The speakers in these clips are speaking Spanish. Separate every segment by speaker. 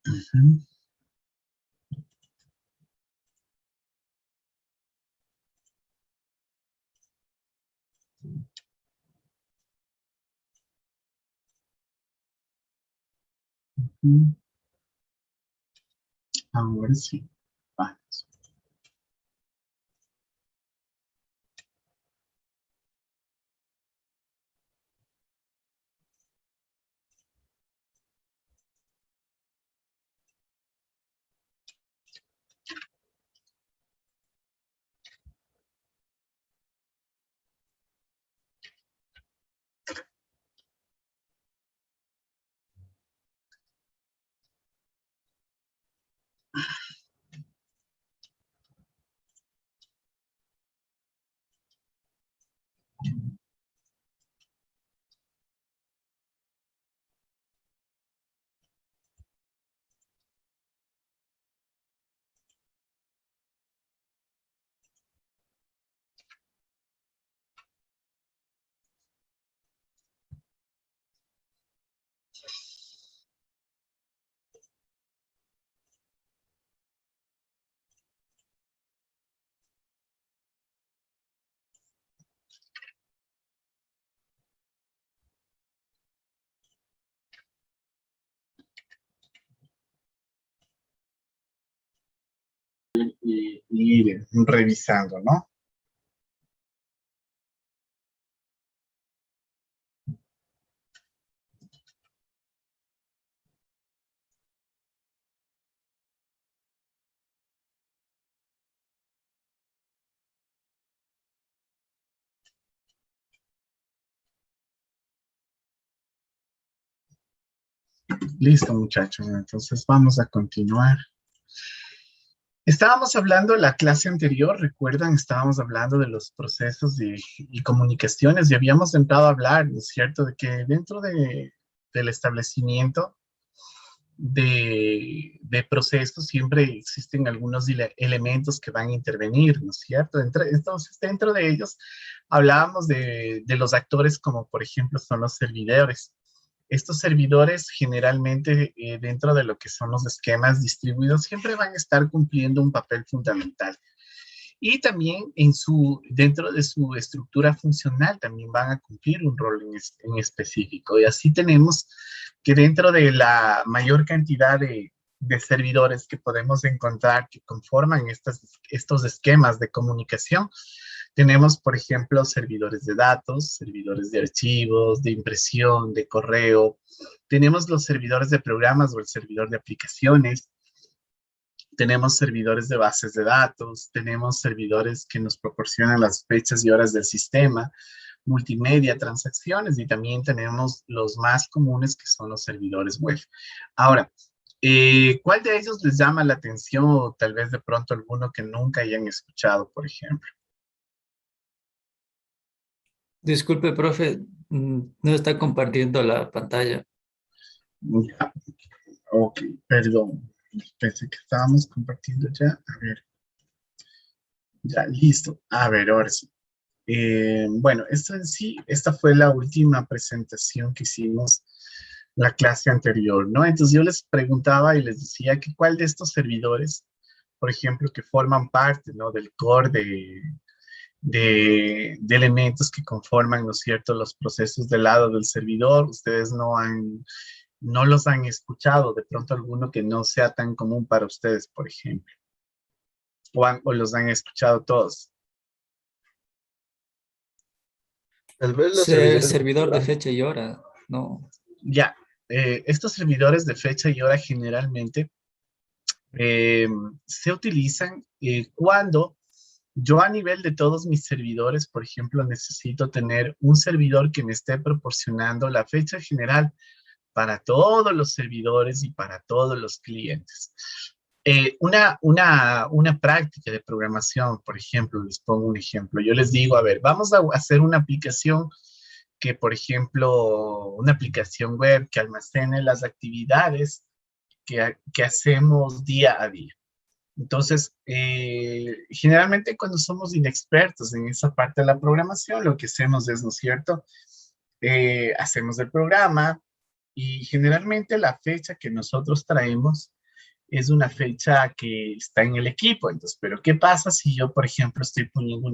Speaker 1: Ujú. Ujú. Ahora sí. Vamos. Y ir revisando, ¿no? Listo, muchachos. Entonces vamos a continuar. Estábamos hablando la clase anterior, recuerdan, estábamos hablando de los procesos y comunicaciones y habíamos entrado a hablar, ¿no es cierto?, de que dentro del establecimiento de procesos siempre existen algunos elementos que van a intervenir, ¿no es cierto? Entonces, dentro de ellos hablábamos de los actores como, por ejemplo, son los servidores. Estos servidores generalmente dentro de lo que son los esquemas distribuidos siempre van a estar cumpliendo un papel fundamental. Y también dentro de su estructura funcional también van a cumplir un rol en específico. Y así tenemos que dentro de la mayor cantidad de servidores que podemos encontrar que conforman estos esquemas de comunicación, tenemos, por ejemplo, servidores de datos, servidores de archivos, de impresión, de correo. Tenemos los servidores de programas o el servidor de aplicaciones. Tenemos servidores de bases de datos, tenemos servidores que nos proporcionan las fechas y horas del sistema, multimedia, transacciones y también tenemos los más comunes que son los servidores web. Ahora, ¿cuál de ellos les llama la atención o tal vez de pronto alguno que nunca hayan escuchado, por ejemplo?
Speaker 2: Disculpe, profe, no está compartiendo la pantalla.
Speaker 1: Ya, ok, perdón. Pensé que estábamos compartiendo ya. A ver, ya, listo. A ver, ahora sí. Bueno, esta fue la última presentación que hicimos la clase anterior, ¿no? Entonces yo les preguntaba y les decía que cuál de estos servidores, por ejemplo, que forman parte, ¿no? Del core de elementos que conforman, ¿no es cierto?, los procesos del lado del servidor, ustedes no los han escuchado, de pronto alguno que no sea tan común para ustedes, por ejemplo, o los han escuchado todos.
Speaker 3: Tal vez los servidores de
Speaker 2: Servidor de
Speaker 3: fila.
Speaker 2: fecha y hora, no.
Speaker 1: Ya, estos servidores de fecha y hora generalmente eh, se utilizan cuando yo a nivel de todos mis servidores, por ejemplo, necesito tener un servidor que me esté proporcionando la fecha general para todos los servidores y para todos los clientes. Una práctica de programación, por ejemplo, les pongo un ejemplo. Yo les digo, a ver, vamos a hacer una aplicación que, por ejemplo, una aplicación web que almacene las actividades que hacemos día a día. Entonces, generalmente cuando somos inexpertos en esa parte de la programación, lo que hacemos es, ¿no es cierto? Hacemos el programa y generalmente la fecha que nosotros traemos es una fecha que está en el equipo. Entonces, pero ¿qué pasa si yo, por ejemplo, estoy poniendo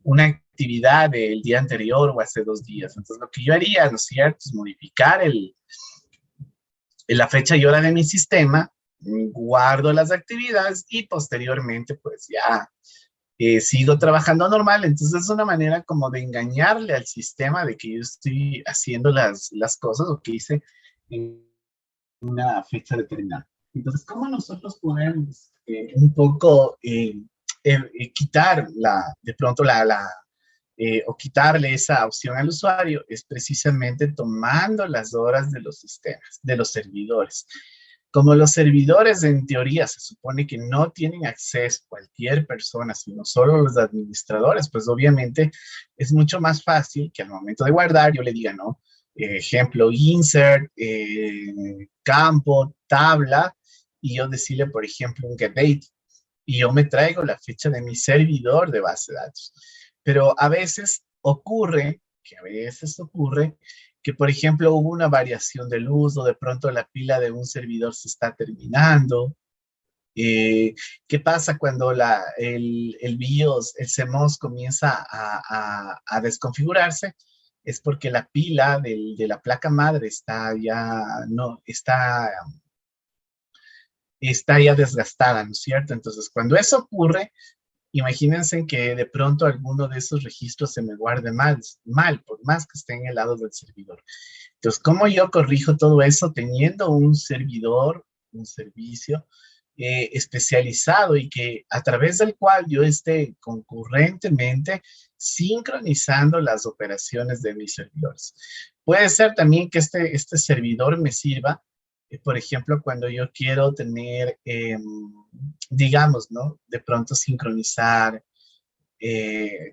Speaker 1: una actividad del día anterior o hace 2 días? Entonces, lo que yo haría, ¿no es cierto?, es modificar la fecha y hora de mi sistema, guardo las actividades y posteriormente, pues ya sigo trabajando normal. Entonces, es una manera como de engañarle al sistema de que yo estoy haciendo las cosas o que hice en una fecha determinada. Entonces, ¿cómo nosotros podemos un poco quitar de pronto o quitarle esa opción al usuario? Es precisamente tomando las horas de los sistemas, de los servidores. Como los servidores en teoría se supone que no tienen acceso a cualquier persona, sino solo los administradores, pues obviamente es mucho más fácil que al momento de guardar yo le diga, no, ejemplo, insert, campo, tabla, y yo decirle, por ejemplo, un getDate, y yo me traigo la fecha de mi servidor de base de datos. Pero a veces ocurre, que, por ejemplo, hubo una variación de luz o de pronto la pila de un servidor se está terminando. ¿Qué pasa cuando el BIOS, el CMOS comienza a desconfigurarse? Es porque la pila de la placa madre está ya desgastada, ¿no es cierto? Entonces, cuando eso ocurre, imagínense que de pronto alguno de esos registros se me guarde mal, por más que esté en el lado del servidor. Entonces, ¿cómo yo corrijo todo eso teniendo un servidor, un servicio especializado y que a través del cual yo esté concurrentemente sincronizando las operaciones de mis servidores? Puede ser también que este servidor me sirva, por ejemplo, cuando yo quiero tener, digamos, ¿no? De pronto sincronizar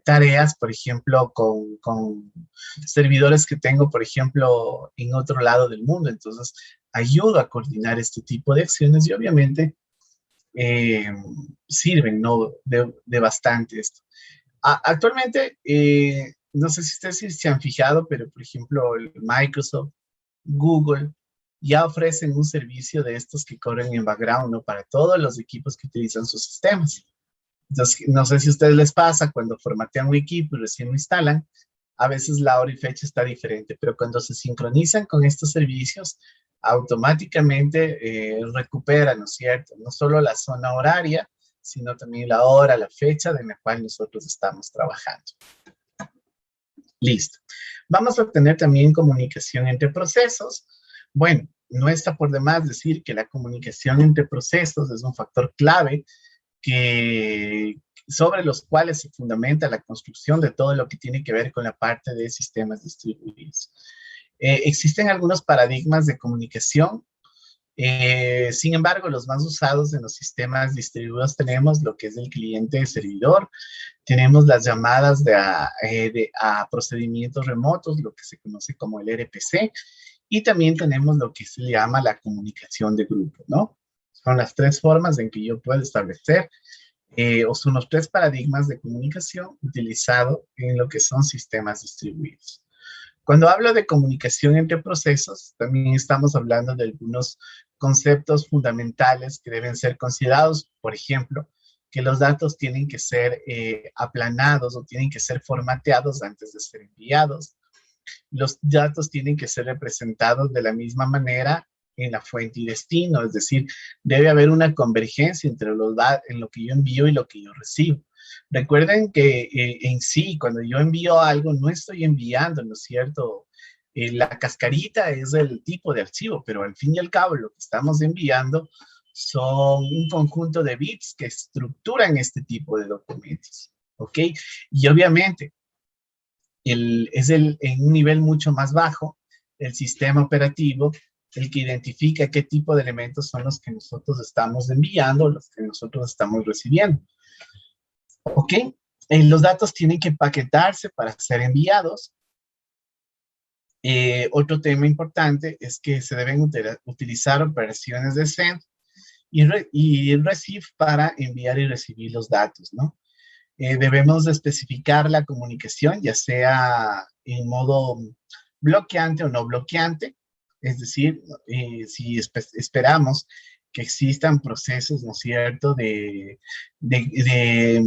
Speaker 1: tareas, por ejemplo, con servidores que tengo, por ejemplo, en otro lado del mundo. Entonces, ayudo a coordinar este tipo de acciones y obviamente eh, sirven, ¿no? De bastante esto. Actualmente, no sé si ustedes se han fijado, pero por ejemplo, Microsoft, Google, ya ofrecen un servicio de estos que corren en background, ¿no? Para todos los equipos que utilizan sus sistemas. Entonces, no sé si a ustedes les pasa cuando formatean un equipo y recién lo instalan, a veces la hora y fecha está diferente, pero cuando se sincronizan con estos servicios, automáticamente recuperan, ¿no es cierto?, no solo la zona horaria, sino también la hora, la fecha en la cual nosotros estamos trabajando. Listo. Vamos a tener también comunicación entre procesos. Bueno, no está por demás decir que la comunicación entre procesos es un factor clave sobre los cuales se fundamenta la construcción de todo lo que tiene que ver con la parte de sistemas distribuidos. Existen algunos paradigmas de comunicación. Sin embargo, los más usados en los sistemas distribuidos tenemos lo que es el cliente-servidor, tenemos las llamadas a procedimientos remotos, lo que se conoce como el RPC, y también tenemos lo que se llama la comunicación de grupo, ¿no? Son las tres formas en que yo puedo establecer, o son los tres paradigmas de comunicación utilizados en lo que son sistemas distribuidos. Cuando hablo de comunicación entre procesos, también estamos hablando de algunos conceptos fundamentales que deben ser considerados. Por ejemplo, que los datos tienen que ser aplanados o tienen que ser formateados antes de ser enviados. Los datos tienen que ser representados de la misma manera en la fuente y destino, es decir, debe haber una convergencia entre en lo que yo envío y lo que yo recibo. Recuerden que en sí, cuando yo envío algo, no estoy enviando, ¿no es cierto? La cascarita es el tipo de archivo, pero al fin y al cabo lo que estamos enviando son un conjunto de bits que estructuran este tipo de documentos, ¿ok? Y obviamente, en un nivel mucho más bajo, el sistema operativo, el que identifica qué tipo de elementos son los que nosotros estamos enviando, los que nosotros estamos recibiendo. ¿Ok? Los datos tienen que empaquetarse para ser enviados. Otro tema importante es que se deben utilizar operaciones de send y receive para enviar y recibir los datos, ¿no? Debemos especificar la comunicación, ya sea en modo bloqueante o no bloqueante, es decir, si esperamos que existan procesos, ¿no es cierto?, de, de,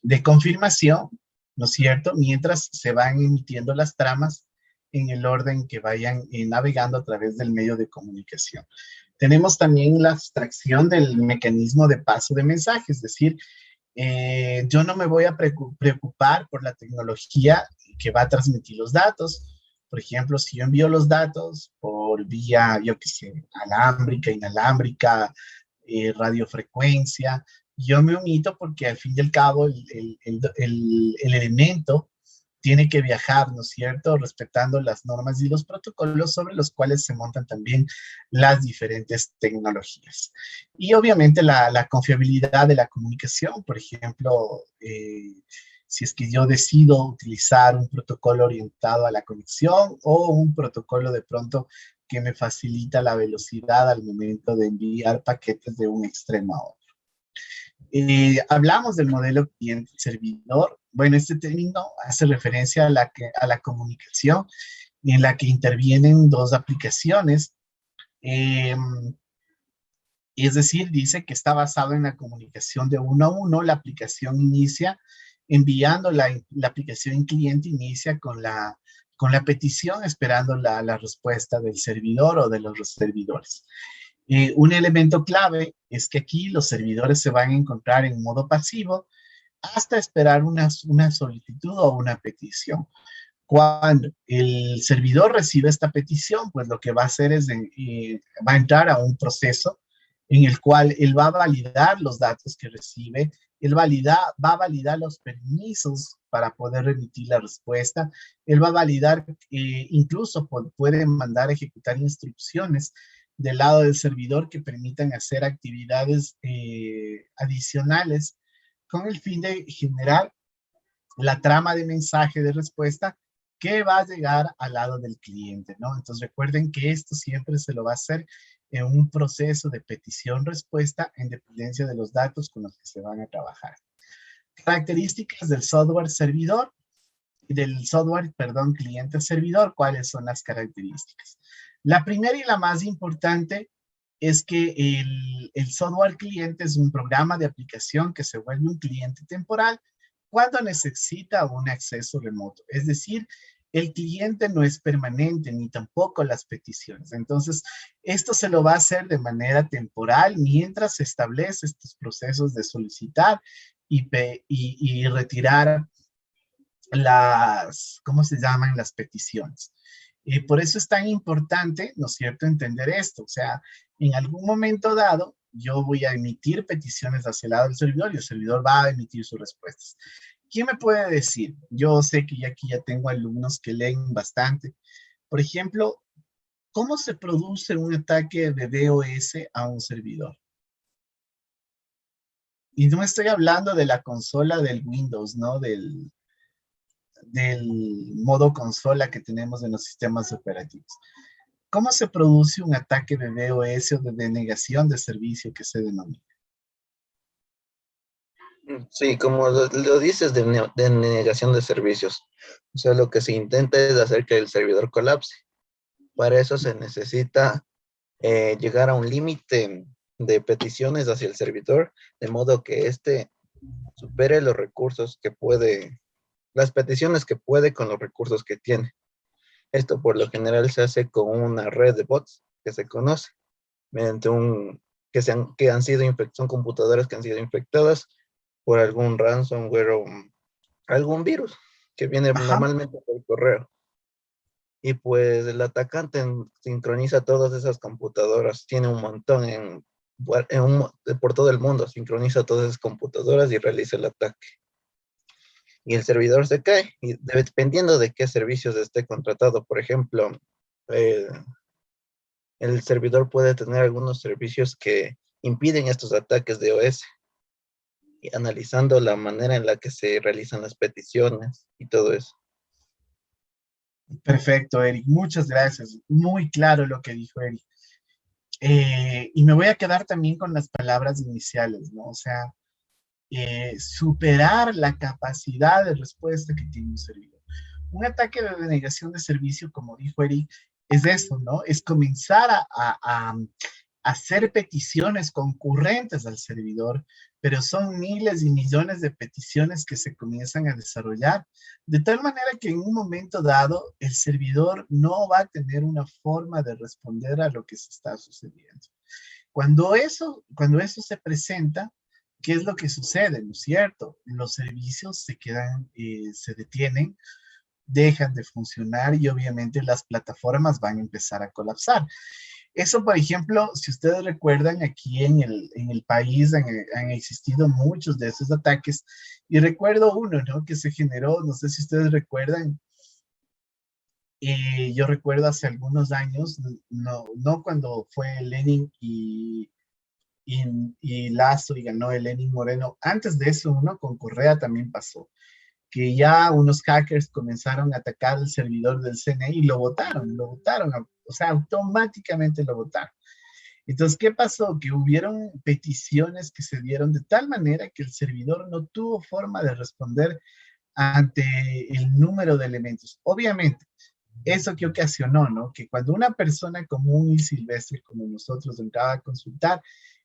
Speaker 1: de confirmación, ¿no es cierto?, mientras se van emitiendo las tramas en el orden que vayan navegando a través del medio de comunicación. Tenemos también la abstracción del mecanismo de paso de mensaje, es decir, yo no me voy a preocupar por la tecnología que va a transmitir los datos. Por ejemplo, si yo envío los datos por vía, yo qué sé, alámbrica, inalámbrica, radiofrecuencia, yo me omito porque al fin y al cabo el elemento tiene que viajar, ¿no es cierto?, respetando las normas y los protocolos sobre los cuales se montan también las diferentes tecnologías. Y obviamente la confiabilidad de la comunicación, por ejemplo, si es que yo decido utilizar un protocolo orientado a la conexión o un protocolo de pronto que me facilita la velocidad al momento de enviar paquetes de un extremo a otro. Hablamos del modelo cliente-servidor. Bueno, este término hace referencia a la comunicación en la que intervienen dos aplicaciones. Eh, es decir, dice que está basado en la comunicación de uno a uno. La aplicación inicia enviando la aplicación cliente inicia con la petición, esperando la respuesta del servidor o de los servidores. Un elemento clave es que aquí los servidores se van a encontrar en modo pasivo hasta esperar una solicitud o una petición. Cuando el servidor recibe esta petición, pues lo que va a hacer es, va a entrar a un proceso en el cual él va a validar los datos que recibe, él va a validar los permisos para poder remitir la respuesta, él va a validar, incluso puede mandar a ejecutar instrucciones del lado del servidor que permitan hacer actividades adicionales con el fin de generar la trama de mensaje de respuesta que va a llegar al lado del cliente, ¿no? Entonces recuerden que esto siempre se lo va a hacer en un proceso de petición-respuesta en dependencia de los datos con los que se van a trabajar. Características del software servidor, perdón, cliente-servidor. ¿Cuáles son las características? La primera y la más importante es que el software cliente es un programa de aplicación que se vuelve un cliente temporal cuando necesita un acceso remoto. Es decir, el cliente no es permanente ni tampoco las peticiones. Entonces, esto se lo va a hacer de manera temporal mientras se establece estos procesos de solicitar y retirar ¿cómo se llaman? Las peticiones. Por eso es tan importante, ¿no es cierto?, entender esto. O sea, en algún momento dado, yo voy a emitir peticiones hacia el lado del servidor y el servidor va a emitir sus respuestas. ¿Quién me puede decir? Yo sé que aquí ya tengo alumnos que leen bastante. Por ejemplo, ¿cómo se produce un ataque de DOS a un servidor? Y no estoy hablando de la consola del Windows, ¿no? Del modo consola que tenemos en los sistemas operativos. ¿Cómo se produce un ataque de DOS o de denegación de servicio que se denomina?
Speaker 3: Sí, como lo dices, de negación de servicios. O sea, lo que se intenta es hacer que el servidor colapse. Para eso se necesita llegar a un límite de peticiones hacia el servidor, de modo que éste supere los recursos que puede, las peticiones que puede con los recursos que tiene. Esto por lo general se hace con una red de bots que se conoce, mediante que han sido son computadoras que han sido infectadas por algún ransomware o algún virus que viene
Speaker 1: Ajá.
Speaker 3: normalmente por correo. Y pues el atacante sincroniza todas esas computadoras, tiene un montón por todo el mundo, sincroniza todas esas computadoras y realiza el ataque. Y el servidor se cae, y dependiendo de qué servicios esté contratado. Por ejemplo, el servidor puede tener algunos servicios que impiden estos ataques de OS, y analizando la manera en la que se realizan las peticiones y todo eso.
Speaker 1: Perfecto, Eric. Muchas gracias. Muy claro lo que dijo Eric. Y me voy a quedar también con las palabras iniciales, ¿no? O sea, superar la capacidad de respuesta que tiene un servidor. Un ataque de denegación de servicio, como dijo Eric, es eso, ¿no? Es comenzar a hacer peticiones concurrentes al servidor, pero son miles y millones de peticiones que se comienzan a desarrollar, de tal manera que en un momento dado el servidor no va a tener una forma de responder a lo que se está sucediendo. Cuando eso se presenta, ¿qué es lo que sucede? ¿No es cierto? Los servicios se quedan, se detienen, dejan de funcionar y obviamente las plataformas van a empezar a colapsar. Eso, por ejemplo, si ustedes recuerdan, aquí en el país han existido muchos de esos ataques y recuerdo uno, ¿no? Que se generó, no sé si ustedes recuerdan, yo recuerdo hace algunos años, no cuando fue Lenin y Lazo y ganó el Lenin Moreno, antes de eso, uno con Correa también pasó, que ya unos hackers comenzaron a atacar el servidor del CNI y lo votaron, o sea, automáticamente lo votaron. Entonces, ¿qué pasó? Que hubieron peticiones que se dieron de tal manera que el servidor no tuvo forma de responder ante el número de elementos. Obviamente, eso que ocasionó, ¿no? Que cuando una persona común y silvestre como nosotros entraba a consultar,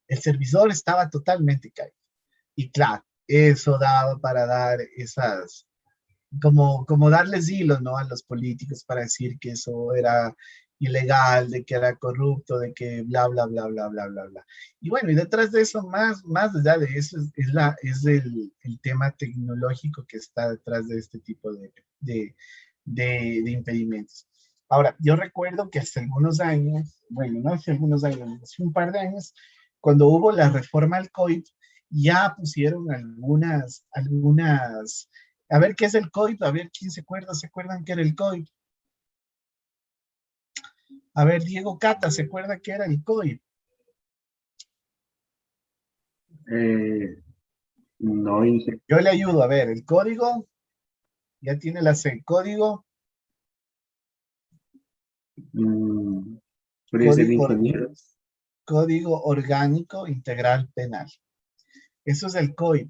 Speaker 1: el servidor estaba totalmente caído. Y claro, eso daba para dar esas, como darles hilo, ¿no? A los políticos para decir que eso era ilegal, de que era corrupto, de que bla, bla, bla, bla, bla, bla, bla. Y bueno, y detrás de eso, más allá de eso, es el tema tecnológico que está detrás de este tipo de impedimentos. Ahora, yo recuerdo que hace algunos años, bueno, no hace algunos años, hace un par de años, cuando hubo la reforma al COIP, ya pusieron algunas a ver qué es el COIP, a ver quién se acuerdan qué era el COIP. A ver, Diego Cata, ¿se acuerda qué era el COIP?
Speaker 4: No hice.
Speaker 1: Yo le ayudo, a ver, el código, ya tiene la C, código,
Speaker 4: Podría ser
Speaker 1: código,
Speaker 4: ingeniero.
Speaker 1: código orgánico integral penal. Eso es el COIP.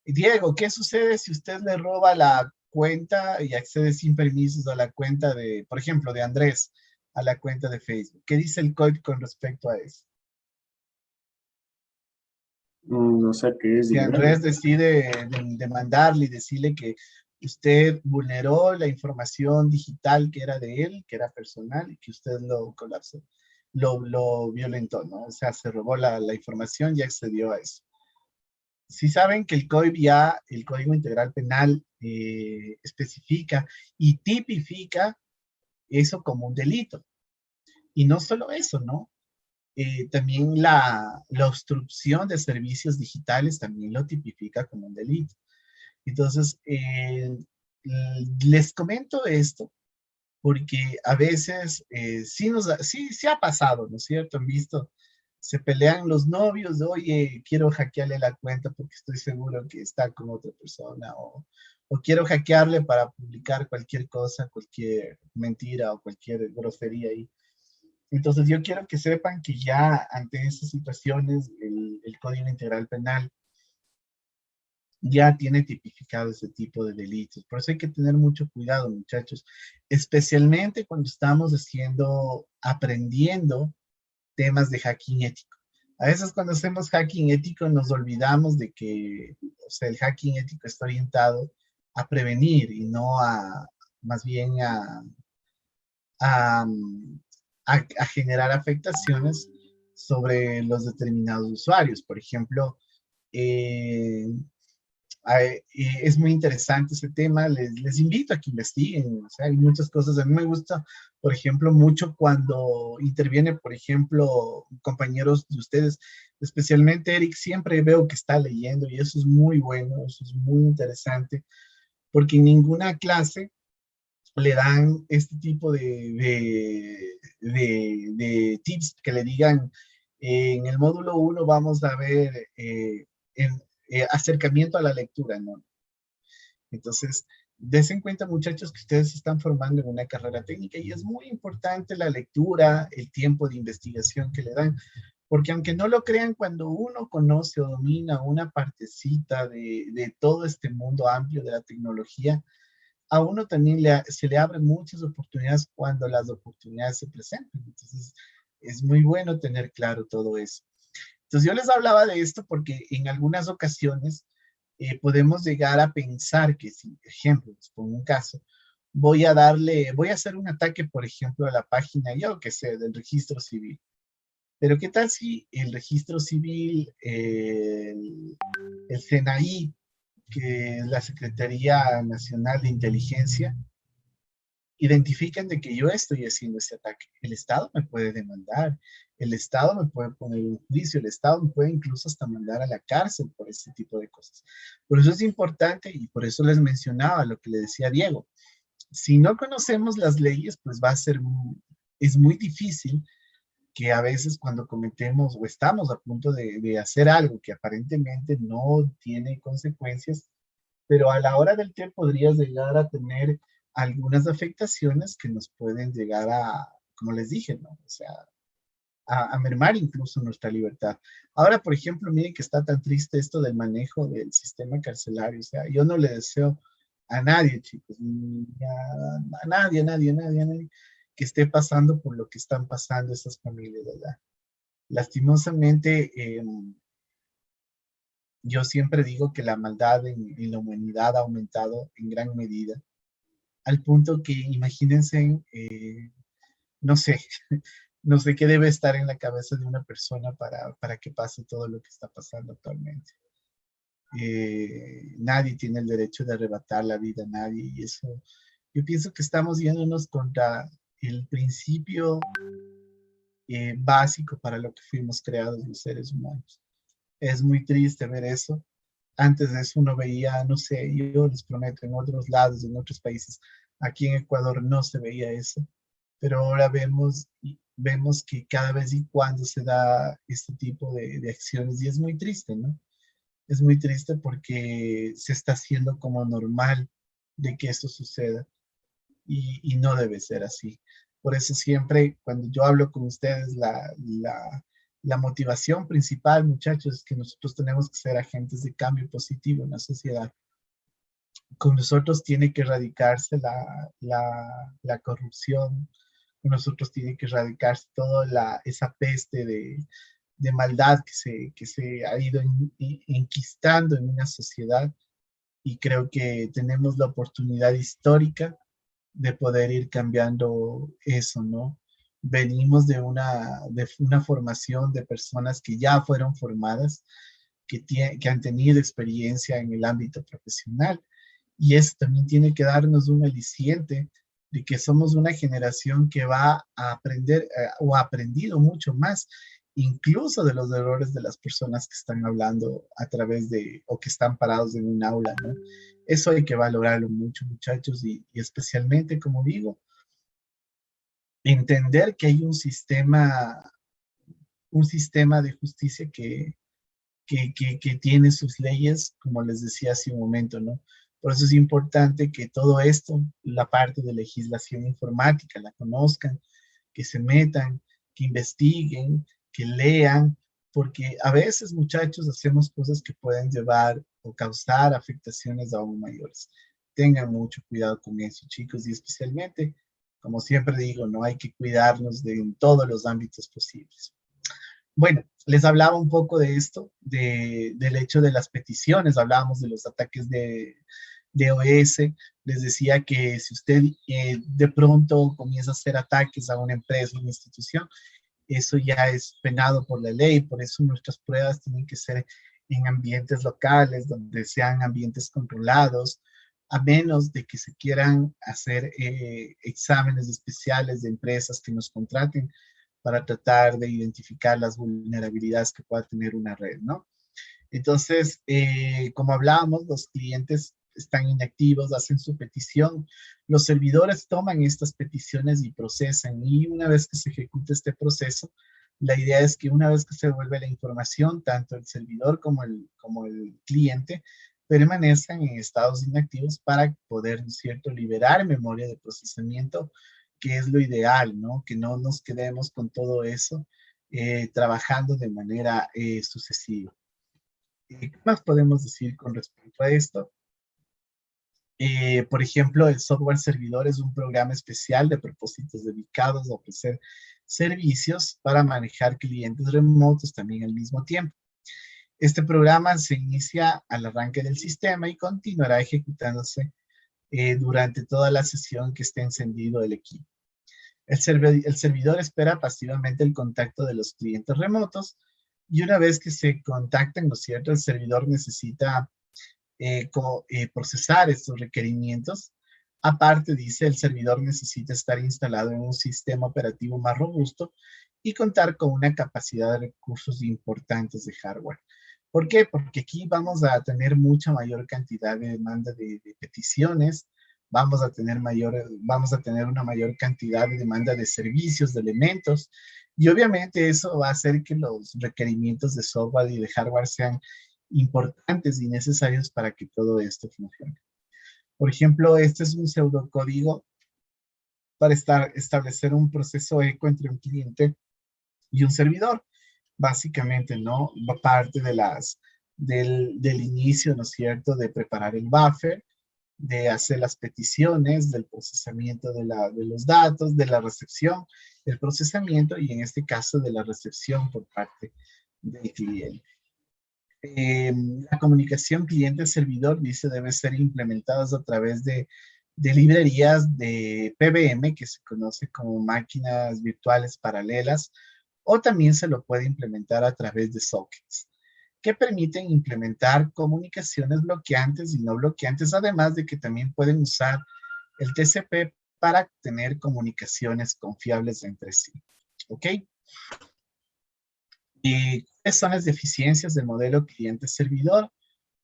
Speaker 1: Diego, ¿qué sucede si usted le roba la cuenta y accede sin permisos a la cuenta de, por ejemplo, de Andrés, a la cuenta de Facebook? ¿Qué dice el COIP con respecto a eso?
Speaker 4: O sea que es
Speaker 1: Si
Speaker 4: ilegal.
Speaker 1: Andrés decide demandarle y decirle que usted vulneró la información digital que era de él, que era personal, y que usted lo colapsó, lo violentó, ¿no? O sea, se robó la información y accedió a eso. Si saben que el COIP ya, el Código Integral Penal, especifica y tipifica eso como un delito. Y no solo eso, ¿no? También la obstrucción de servicios digitales también lo tipifica como un delito. Entonces, les comento esto porque a veces sí ha pasado, ¿no es cierto? Han visto, se pelean los novios, de, oye, quiero hackearle la cuenta porque estoy seguro que está con otra persona, o quiero hackearle para publicar cualquier cosa, cualquier mentira o cualquier grosería ahí. Entonces yo quiero que sepan que ya ante esas situaciones el Código Integral Penal ya tiene tipificado ese tipo de delitos. Por eso hay que tener mucho cuidado, muchachos, especialmente cuando estamos aprendiendo temas de hacking ético. A veces cuando hacemos hacking ético nos olvidamos de que, o sea, el hacking ético está orientado a prevenir y no más bien a, a generar afectaciones sobre los determinados usuarios. Por ejemplo, eh, es muy interesante ese tema, les invito a que investiguen, o sea, hay muchas cosas, a mí me gusta, por ejemplo, mucho cuando interviene, por ejemplo, compañeros de ustedes, especialmente Eric, siempre veo que está leyendo y eso es muy bueno, eso es muy interesante, porque en ninguna clase le dan este tipo de tips que le digan, en el módulo 1 vamos a ver en, acercamiento a la lectura, ¿no? Entonces, des en cuenta, muchachos, que ustedes se están formando en una carrera técnica y es muy importante la lectura, el tiempo de investigación que le dan, porque aunque no lo crean, cuando uno conoce o domina una partecita de todo este mundo amplio de la tecnología, a uno también se le abren muchas oportunidades cuando las oportunidades se presentan. Entonces, Es muy bueno tener claro todo eso. Entonces yo les hablaba de esto porque en algunas ocasiones podemos llegar a pensar que si, ejemplo, les pongo un caso, voy a hacer un ataque, por ejemplo, a la página, yo que sé, del registro civil. Pero ¿qué tal si el registro civil, el SENAI, que es la Secretaría Nacional de Inteligencia, identifican de que yo estoy haciendo ese ataque? El Estado me puede demandar, el Estado me puede poner un juicio, el Estado me puede incluso hasta mandar a la cárcel por ese tipo de cosas. Por eso es importante y por eso les mencionaba lo que le decía Diego. Si no conocemos las leyes, pues es muy difícil que a veces cuando cometemos o estamos a punto de hacer algo que aparentemente no tiene consecuencias, pero a la hora del té podrías llegar a tener algunas afectaciones que nos pueden llegar a, como les dije, ¿no? O sea, a mermar incluso nuestra libertad. Ahora, por ejemplo, miren que está tan triste esto del manejo del sistema carcelario. O sea, yo no le deseo a nadie, chicos, ni a nadie, a nadie que esté pasando por lo que están pasando estas familias, ¿verdad? Lastimosamente, yo siempre digo que la maldad en la humanidad ha aumentado en gran medida, al punto que imagínense, no sé, no sé qué debe estar en la cabeza de una persona para que pase todo lo que está pasando actualmente. Nadie tiene el derecho de arrebatar la vida a nadie y eso, yo pienso que estamos yéndonos contra el principio básico para lo que fuimos creados los seres humanos. Es muy triste ver eso. Antes de eso uno veía, no sé, yo les prometo, en otros lados, en otros países, aquí en Ecuador no se veía eso, pero ahora vemos que cada vez y cuando se da este tipo de acciones y es muy triste, ¿no? Es muy triste porque se está haciendo como normal de que esto suceda y no debe ser así. Por eso siempre cuando yo hablo con ustedes, la motivación principal, muchachos, es que nosotros tenemos que ser agentes de cambio positivo en la sociedad. Con nosotros tiene que erradicarse la corrupción, con nosotros tiene que erradicarse toda esa peste de maldad que se ha ido enquistando en una sociedad y creo que tenemos la oportunidad histórica de poder ir cambiando eso, ¿no? Venimos de una formación de personas que ya fueron formadas, que han tenido experiencia en el ámbito profesional y eso también tiene que darnos un aliciente de que somos una generación que va a aprender o ha aprendido mucho más, incluso de los errores de las personas que están hablando a través de o que están parados en un aula, ¿no? Eso hay que valorarlo mucho, muchachos, y especialmente, como digo, entender que hay un sistema de justicia que tiene sus leyes, como les decía hace un momento, ¿no? Por eso es importante que todo esto, la parte de legislación informática, la conozcan, que se metan, que investiguen, que lean, porque a veces, muchachos, hacemos cosas que pueden llevar o causar afectaciones aún mayores. Tengan mucho cuidado con eso, chicos, y especialmente, como siempre digo, no hay que cuidarnos en todos los ámbitos posibles. Bueno, les hablaba un poco de esto, del hecho de las peticiones, hablábamos de los ataques de OS, les decía que si usted de pronto comienza a hacer ataques a una empresa, una institución, eso ya es penado por la ley, por eso nuestras pruebas tienen que ser en ambientes locales, donde sean ambientes controlados, a menos de que se quieran hacer exámenes especiales de empresas que nos contraten para tratar de identificar las vulnerabilidades que pueda tener una red, ¿no? Entonces, como hablábamos, los clientes están inactivos, hacen su petición, los servidores toman estas peticiones y procesan, y una vez que se ejecuta este proceso, la idea es que una vez que se devuelve la información, tanto el servidor como el cliente permanezcan en estados inactivos para poder, ¿no es cierto?, liberar memoria de procesamiento, que es lo ideal, ¿no? Que no nos quedemos con todo eso trabajando de manera sucesiva. ¿Qué más podemos decir con respecto a esto? Por ejemplo, el software servidor es un programa especial de propósitos dedicados a ofrecer servicios para manejar clientes remotos también al mismo tiempo. Este programa se inicia al arranque del sistema y continuará ejecutándose durante toda la sesión que esté encendido el equipo. El servidor espera pasivamente el contacto de los clientes remotos y una vez que se contactan, ¿no es cierto? El servidor necesita procesar estos requerimientos. Aparte, dice, el servidor necesita estar instalado en un sistema operativo más robusto y contar con una capacidad de recursos importantes de hardware. ¿Por qué? Porque aquí vamos a tener mucha mayor cantidad de demanda de peticiones, vamos a tener una mayor cantidad de demanda de servicios, de elementos, y obviamente eso va a hacer que los requerimientos de software y de hardware sean importantes y necesarios para que todo esto funcione. Por ejemplo, este es un pseudocódigo para establecer un proceso eco entre un cliente y un servidor. Básicamente, ¿no? Parte del inicio, ¿no es cierto?, de preparar el buffer, de hacer las peticiones, del procesamiento de los datos, de la recepción, el procesamiento y en este caso de la recepción por parte del cliente. La comunicación cliente-servidor, dice, debe ser implementada a través de librerías de PVM, que se conoce como máquinas virtuales paralelas, o también se lo puede implementar a través de sockets, que permiten implementar comunicaciones bloqueantes y no bloqueantes, además de que también pueden usar el TCP para tener comunicaciones confiables entre sí. ¿Ok? ¿Y cuáles son las deficiencias del modelo cliente-servidor?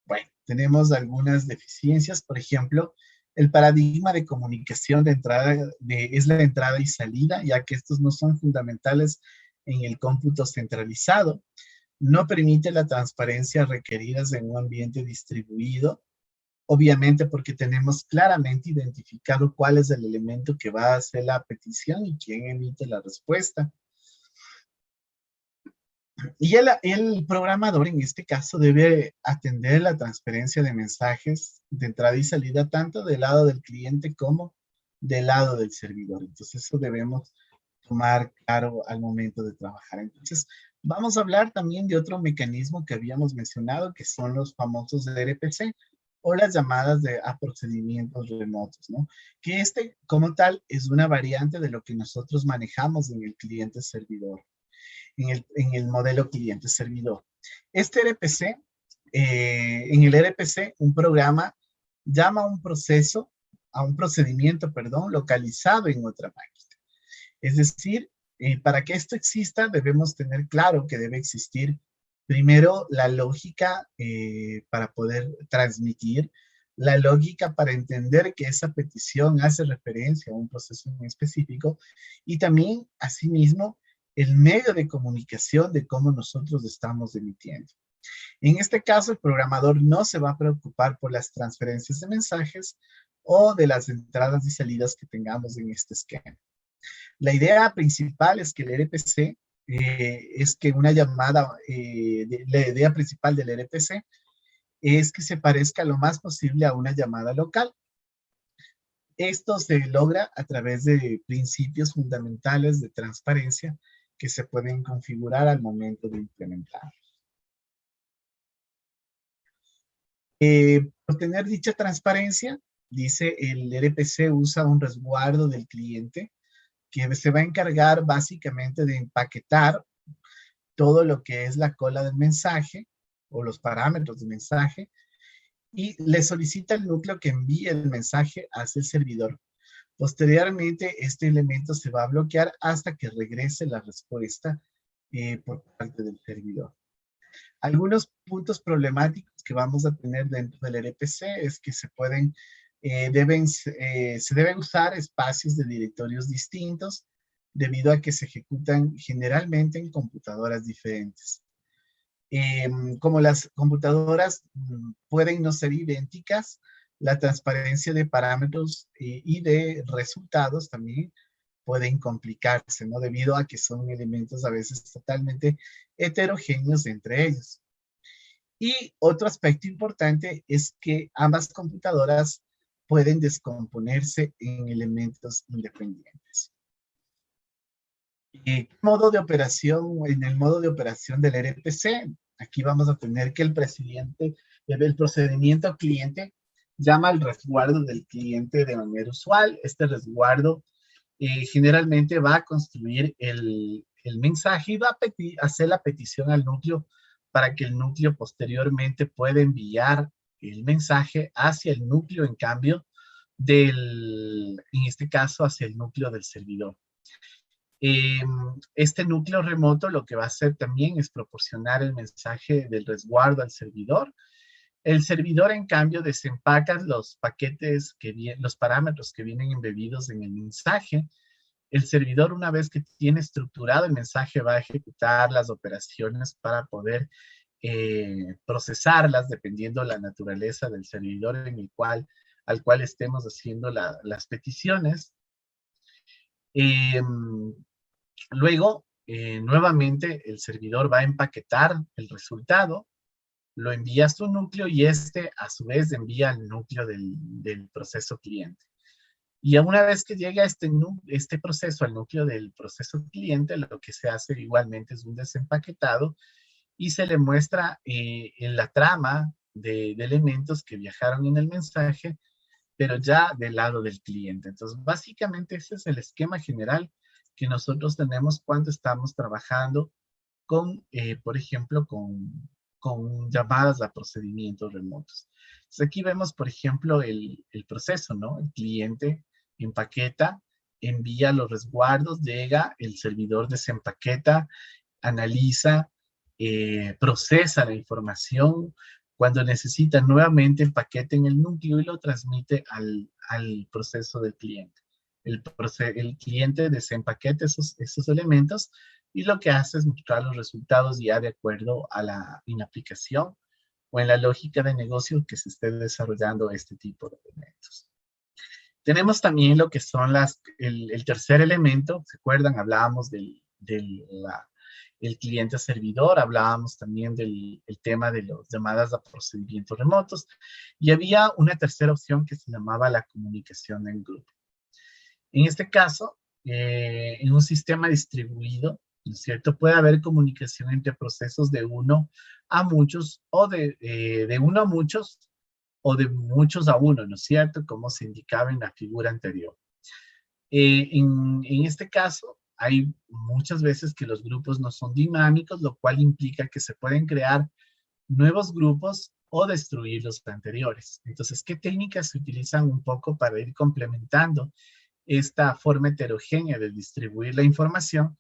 Speaker 1: Bueno, tenemos algunas deficiencias, por ejemplo, el paradigma de comunicación de entrada es la entrada y salida, ya que estos no son fundamentales en el cómputo centralizado, no permite la transparencia requerida en un ambiente distribuido, obviamente porque tenemos claramente identificado cuál es el elemento que va a hacer la petición y quién emite la respuesta. Y el programador en este caso debe atender la transferencia de mensajes de entrada y salida tanto del lado del cliente como del lado del servidor. Entonces eso debemos tomar claro al momento de trabajar. Entonces vamos a hablar también de otro mecanismo que habíamos mencionado, que son los famosos RPC o las llamadas a procedimientos remotos, ¿no? Que como tal es una variante de lo que nosotros manejamos en el cliente servidor. En el modelo cliente-servidor. Este RPC, en el RPC, un programa llama a un procedimiento, localizado en otra máquina. Es decir, para que esto exista, debemos tener claro que debe existir primero la lógica para poder transmitir, la lógica para entender que esa petición hace referencia a un proceso en específico y también, asimismo, el medio de comunicación de cómo nosotros estamos emitiendo. En este caso, el programador no se va a preocupar por las transferencias de mensajes o de las entradas y salidas que tengamos en este esquema. La idea principal es que el RPC, la idea principal del RPC es que se parezca lo más posible a una llamada local. Esto se logra a través de principios fundamentales de transparencia que se pueden configurar al momento de implementar. Por tener dicha transparencia, dice el RPC usa un resguardo del cliente que se va a encargar básicamente de empaquetar todo lo que es la cola del mensaje o los parámetros del mensaje y le solicita al núcleo que envíe el mensaje hacia el servidor. Posteriormente, este elemento se va a bloquear hasta que regrese la respuesta por parte del servidor. Algunos puntos problemáticos que vamos a tener dentro del RPC es que se deben usar espacios de directorios distintos debido a que se ejecutan generalmente en computadoras diferentes. Como las computadoras pueden no ser idénticas, la transparencia de parámetros y de resultados también pueden complicarse, ¿no? Debido a que son elementos a veces totalmente heterogéneos entre ellos. Y otro aspecto importante es que ambas computadoras pueden descomponerse en elementos independientes. Modo de operación, en el modo de operación del RPC, aquí vamos a tener que el presidente del procedimiento cliente llama al resguardo del cliente de manera usual. Este resguardo generalmente va a construir el mensaje y va a hacer la petición al núcleo para que el núcleo posteriormente pueda enviar el mensaje hacia el núcleo, en cambio, en este caso, hacia el núcleo del servidor. Este núcleo remoto lo que va a hacer también es proporcionar el mensaje del resguardo al servidor. El servidor, en cambio, desempaca los paquetes, los parámetros que vienen embebidos en el mensaje. El servidor, una vez que tiene estructurado el mensaje, va a ejecutar las operaciones para poder procesarlas dependiendo de la naturaleza del servidor al cual estemos haciendo las peticiones. Luego, nuevamente, el servidor va a empaquetar el resultado, lo envía a su núcleo y este, a su vez, envía al núcleo del proceso cliente. Y una vez que llega este proceso al núcleo del proceso cliente, lo que se hace igualmente es un desempaquetado y se le muestra en la trama de elementos que viajaron en el mensaje, pero ya del lado del cliente. Entonces, básicamente ese es el esquema general que nosotros tenemos cuando estamos trabajando con, por ejemplo, con llamadas a procedimientos remotos. Entonces, aquí vemos, por ejemplo, el proceso, ¿no? El cliente empaqueta, envía los resguardos, llega, el servidor desempaqueta, analiza, procesa la información. Cuando necesita nuevamente el paquete en el núcleo y lo transmite al proceso del cliente. El cliente desempaqueta esos elementos y lo que hace es mostrar los resultados ya de acuerdo a en la aplicación o en la lógica de negocio que se esté desarrollando este tipo de elementos. Tenemos también lo que son el tercer elemento. ¿Se acuerdan? Hablábamos del cliente servidor, hablábamos también del tema de las llamadas a procedimientos remotos y había una tercera opción que se llamaba la comunicación en grupo. En este caso, en un sistema distribuido, ¿no es cierto? Puede haber comunicación entre procesos de uno a muchos o de uno a muchos o de muchos a uno, ¿no es cierto? Como se indicaba en la figura anterior. En este caso, hay muchas veces que los grupos no son dinámicos, lo cual implica que se pueden crear nuevos grupos o destruir los anteriores. Entonces, ¿qué técnicas se utilizan un poco para ir complementando esta forma heterogénea de distribuir la información?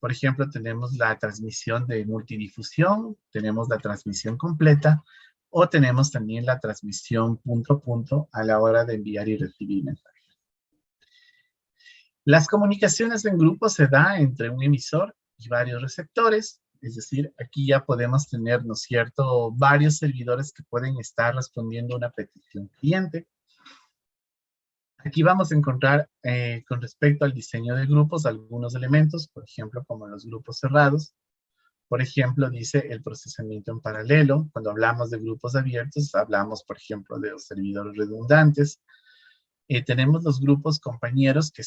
Speaker 1: Por ejemplo, tenemos la transmisión de multidifusión, tenemos la transmisión completa, o tenemos también la transmisión punto a punto a la hora de enviar y recibir mensajes. Las comunicaciones en grupo se da entre un emisor y varios receptores, es decir, aquí ya podemos tener, ¿no es cierto?, varios servidores que pueden estar respondiendo a una petición cliente. Aquí vamos a encontrar, con respecto al diseño de grupos, algunos elementos, por ejemplo, como los grupos cerrados. Por ejemplo, dice el procesamiento en paralelo. Cuando hablamos de grupos abiertos, hablamos, por ejemplo, de los servidores redundantes. Tenemos los grupos compañeros que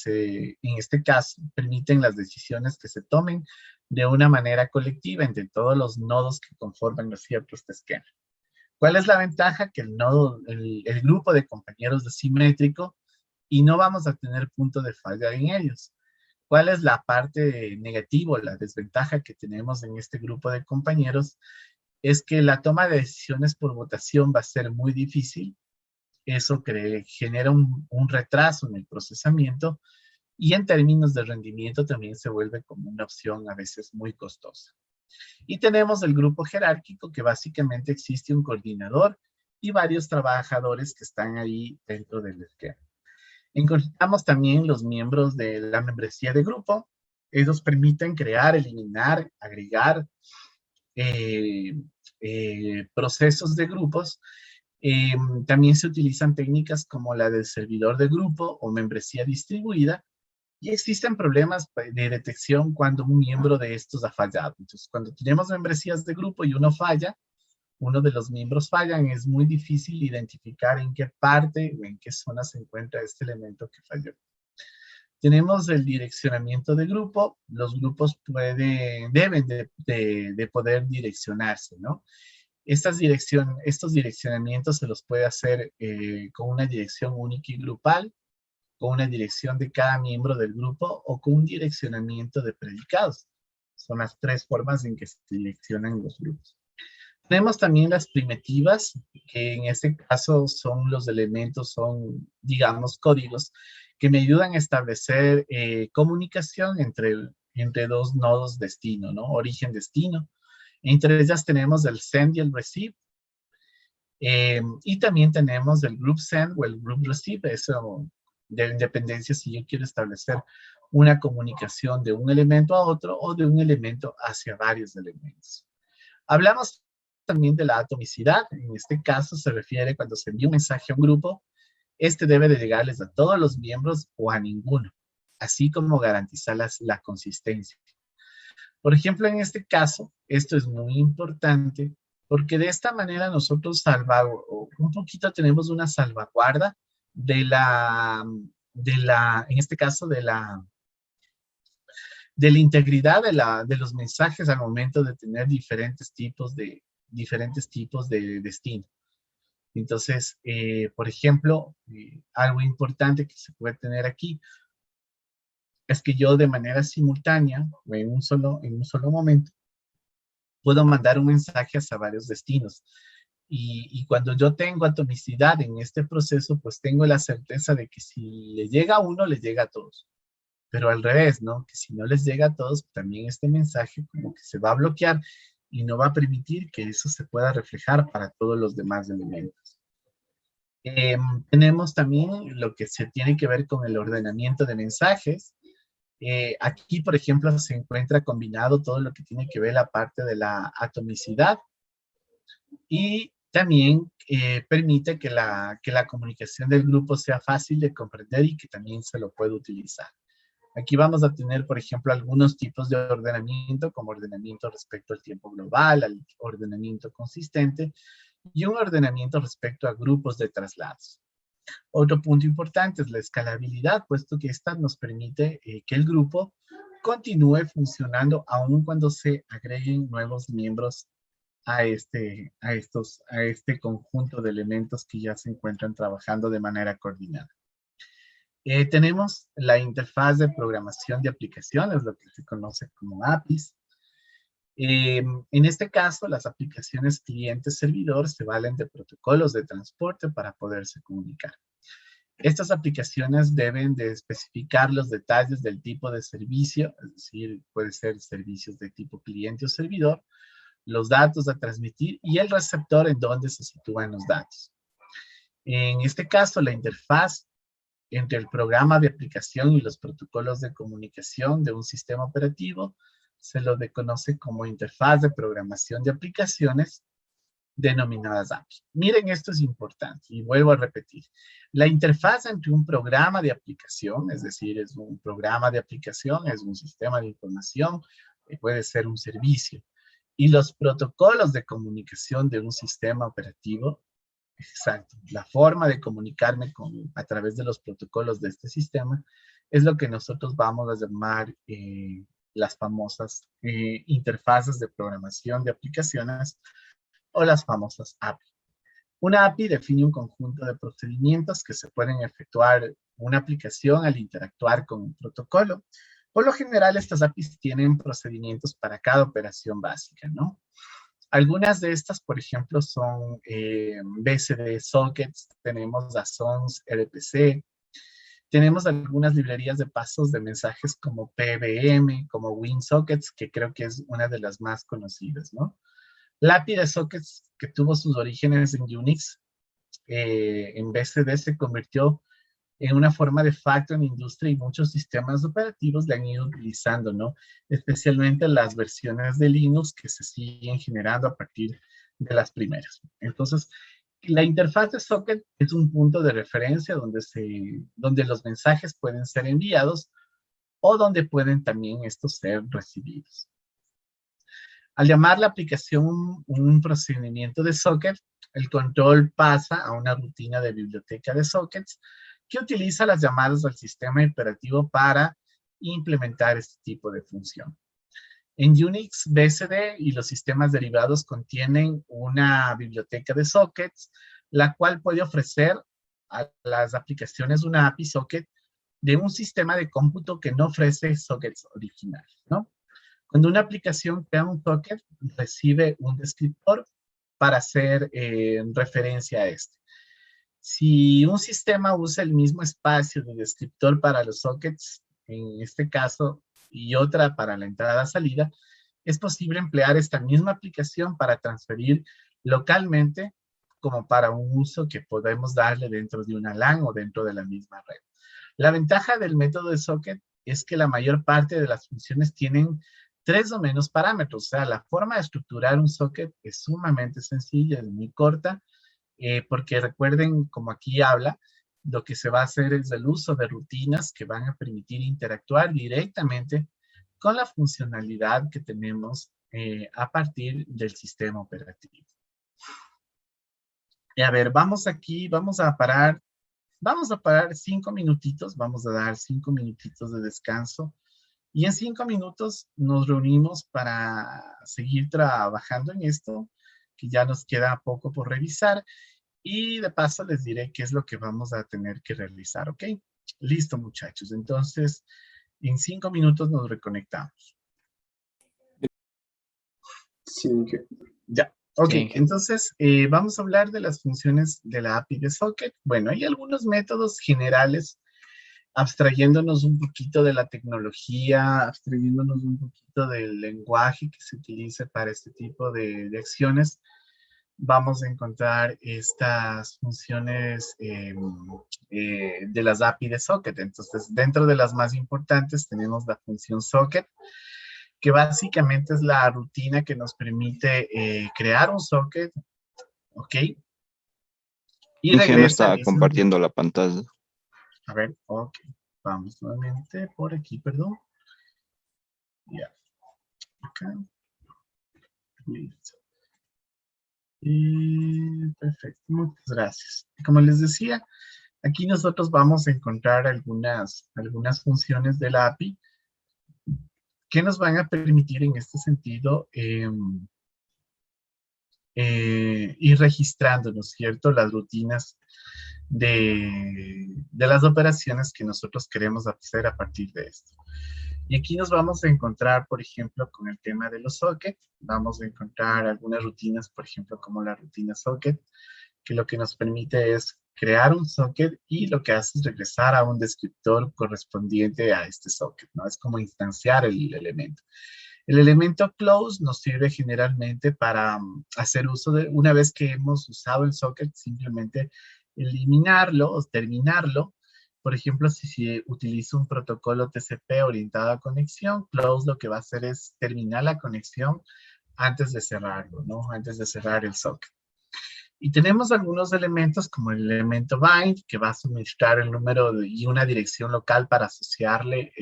Speaker 1: en este caso, permiten las decisiones que se tomen de una manera colectiva entre todos los nodos que conforman, ¿no es cierto?, este esquema. ¿Cuál es la ventaja? Que el grupo de compañeros es simétrico y no vamos a tener punto de falla en ellos. ¿Cuál es la parte negativa, la desventaja que tenemos en este grupo de compañeros? Es que la toma de decisiones por votación va a ser muy difícil. Eso genera un retraso en el procesamiento y en términos de rendimiento también se vuelve como una opción a veces muy costosa. Y tenemos el grupo jerárquico, que básicamente existe un coordinador y varios trabajadores que están ahí dentro del esquema. Encontramos también los miembros de la membresía de grupo. Ellos permiten crear, eliminar, agregar procesos de grupos. También se utilizan técnicas como la del servidor de grupo o membresía distribuida, y existen problemas de detección cuando un miembro de estos ha fallado. Entonces, cuando tenemos membresías de grupo y uno de los miembros fallan, es muy difícil identificar en qué parte o en qué zona se encuentra este elemento que falló. Tenemos el direccionamiento de grupo. Los grupos deben de poder direccionarse, ¿no? Estos direccionamientos se los puede hacer con una dirección única y grupal, con una dirección de cada miembro del grupo o con un direccionamiento de predicados. Son las tres formas en que se direccionan los grupos. Tenemos también las primitivas, que en este caso son los elementos, son, digamos, códigos que me ayudan a establecer comunicación entre dos nodos destino, ¿no? Origen-destino. Entre ellas tenemos el send y el receive. Y también tenemos el group send o el group receive, eso de independencia si yo quiero establecer una comunicación de un elemento a otro o de un elemento hacia varios elementos. Hablamos también de la atomicidad. En este caso se refiere cuando se envía un mensaje a un grupo, este debe de llegarles a todos los miembros o a ninguno, así como garantizar la consistencia. Por ejemplo, en este caso, esto es muy importante porque de esta manera nosotros un poquito tenemos una salvaguarda en este caso, de la integridad de los mensajes al momento de tener diferentes tipos de destino. Entonces, por ejemplo, algo importante que se puede tener aquí es que yo de manera simultánea o en un solo momento puedo mandar un mensaje hacia varios destinos. Y cuando yo tengo atomicidad en este proceso, pues tengo la certeza de que si le llega a uno, le llega a todos. Pero al revés, ¿no? Que si no les llega a todos, también este mensaje como que se va a bloquear y no va a permitir que eso se pueda reflejar para todos los demás elementos. Tenemos también lo que se tiene que ver con el ordenamiento de mensajes. Aquí, por ejemplo, se encuentra combinado todo lo que tiene que ver la parte de la atomicidad y también permite que la comunicación del grupo sea fácil de comprender y que también se lo pueda utilizar. Aquí vamos a tener, por ejemplo, algunos tipos de ordenamiento, como ordenamiento respecto al tiempo global, al ordenamiento consistente, y un ordenamiento respecto a grupos de traslados. Otro punto importante es la escalabilidad, puesto que esta nos permite que el grupo continúe funcionando aun cuando se agreguen nuevos miembros a este conjunto de elementos que ya se encuentran trabajando de manera coordinada. Tenemos la interfaz de programación de aplicaciones, lo que se conoce como APIs. En este caso, las aplicaciones cliente-servidor se valen de protocolos de transporte para poderse comunicar. Estas aplicaciones deben de especificar los detalles del tipo de servicio, es decir, puede ser servicios de tipo cliente o servidor, los datos a transmitir y el receptor en donde se sitúan los datos. En este caso, la interfaz entre el programa de aplicación y los protocolos de comunicación de un sistema operativo se lo conoce como interfaz de programación de aplicaciones denominadas API. Miren, esto es importante y vuelvo a repetir. La interfaz entre un programa de aplicación, es decir, es un programa de aplicación, es un sistema de información, puede ser un servicio, y los protocolos de comunicación de un sistema operativo. Exacto. La forma de comunicarme a través de los protocolos de este sistema es lo que nosotros vamos a llamar las famosas interfaces de programación de aplicaciones o las famosas API. Una API define un conjunto de procedimientos que se pueden efectuar una aplicación al interactuar con un protocolo. Por lo general, estas APIs tienen procedimientos para cada operación básica, ¿no? Algunas de estas, por ejemplo, son BCD sockets, tenemos ASONS, RPC, tenemos algunas librerías de pasos de mensajes como PBM, como WinSockets, que creo que es una de las más conocidas, ¿no? La API de sockets, que tuvo sus orígenes en Unix, en BCD se convirtió en una forma de facto en la industria y muchos sistemas operativos la han ido utilizando, ¿no? Especialmente las versiones de Linux que se siguen generando a partir de las primeras. Entonces, la interfaz de socket es un punto de referencia donde los mensajes pueden ser enviados o donde pueden también estos ser recibidos. Al llamar la aplicación un procedimiento de socket, el control pasa a una rutina de biblioteca de sockets que utiliza las llamadas del sistema operativo para implementar este tipo de función. En Unix, BSD y los sistemas derivados contienen una biblioteca de sockets, la cual puede ofrecer a las aplicaciones una API socket de un sistema de cómputo que no ofrece sockets originales, ¿no? Cuando una aplicación crea un socket, recibe un descriptor para hacer referencia a este. Si un sistema usa el mismo espacio de descriptor para los sockets, en este caso, y otra para la entrada-salida, es posible emplear esta misma aplicación para transferir localmente como para un uso que podemos darle dentro de una LAN o dentro de la misma red. La ventaja del método de socket es que la mayor parte de las funciones tienen 3 o menos parámetros. O sea, la forma de estructurar un socket es sumamente sencilla, es muy corta, porque recuerden, como aquí habla, lo que se va a hacer es el uso de rutinas que van a permitir interactuar directamente con la funcionalidad que tenemos a partir del sistema operativo. Y a ver, vamos aquí, vamos a parar 5 minutitos, vamos a dar 5 minutitos de descanso. Y en 5 minutos nos reunimos para seguir trabajando en esto, que ya nos queda poco por revisar. Y de paso les diré qué es lo que vamos a tener que realizar, ¿ok? Listo, muchachos. Entonces, en 5 minutos nos reconectamos.
Speaker 4: Sí,
Speaker 1: Ya. Ok,
Speaker 2: Sí.
Speaker 1: entonces vamos a hablar de las funciones de la API de Socket. Bueno, hay algunos métodos generales, abstrayéndonos un poquito de la tecnología, abstrayéndonos un poquito del lenguaje que se utilice para este tipo de acciones. Vamos a encontrar estas funciones de las API de Socket. Entonces, dentro de las más importantes tenemos la función Socket, que básicamente es la rutina que nos permite crear un socket, ¿ok? Y
Speaker 5: Inge no
Speaker 1: regresa al
Speaker 5: está
Speaker 1: mismo.
Speaker 5: compartiendo la pantalla.
Speaker 1: A ver, ok. Vamos nuevamente por aquí, perdón. Ya. Acá. Listo. Y perfecto, muchas gracias. Como les decía, aquí nosotros vamos a encontrar algunas funciones de la API que nos van a permitir en este sentido ir registrando, ¿no es cierto?, las rutinas de las operaciones que nosotros queremos hacer a partir de esto. Y aquí nos vamos a encontrar, por ejemplo, con el tema de los sockets. Vamos a encontrar algunas rutinas, por ejemplo, como la rutina socket, que lo que nos permite es crear un socket y lo que hace es regresar a un descriptor correspondiente a este socket, ¿no? Es como instanciar el elemento. El elemento close nos sirve generalmente para hacer uso de, una vez que hemos usado el socket, simplemente eliminarlo o terminarlo. Por ejemplo, si utilizo un protocolo TCP orientado a conexión, close lo que va a hacer es terminar la conexión antes de cerrarlo, ¿no? Antes de cerrar el socket. Y tenemos algunos elementos como el elemento bind, que va a suministrar el número y una dirección local para asociarle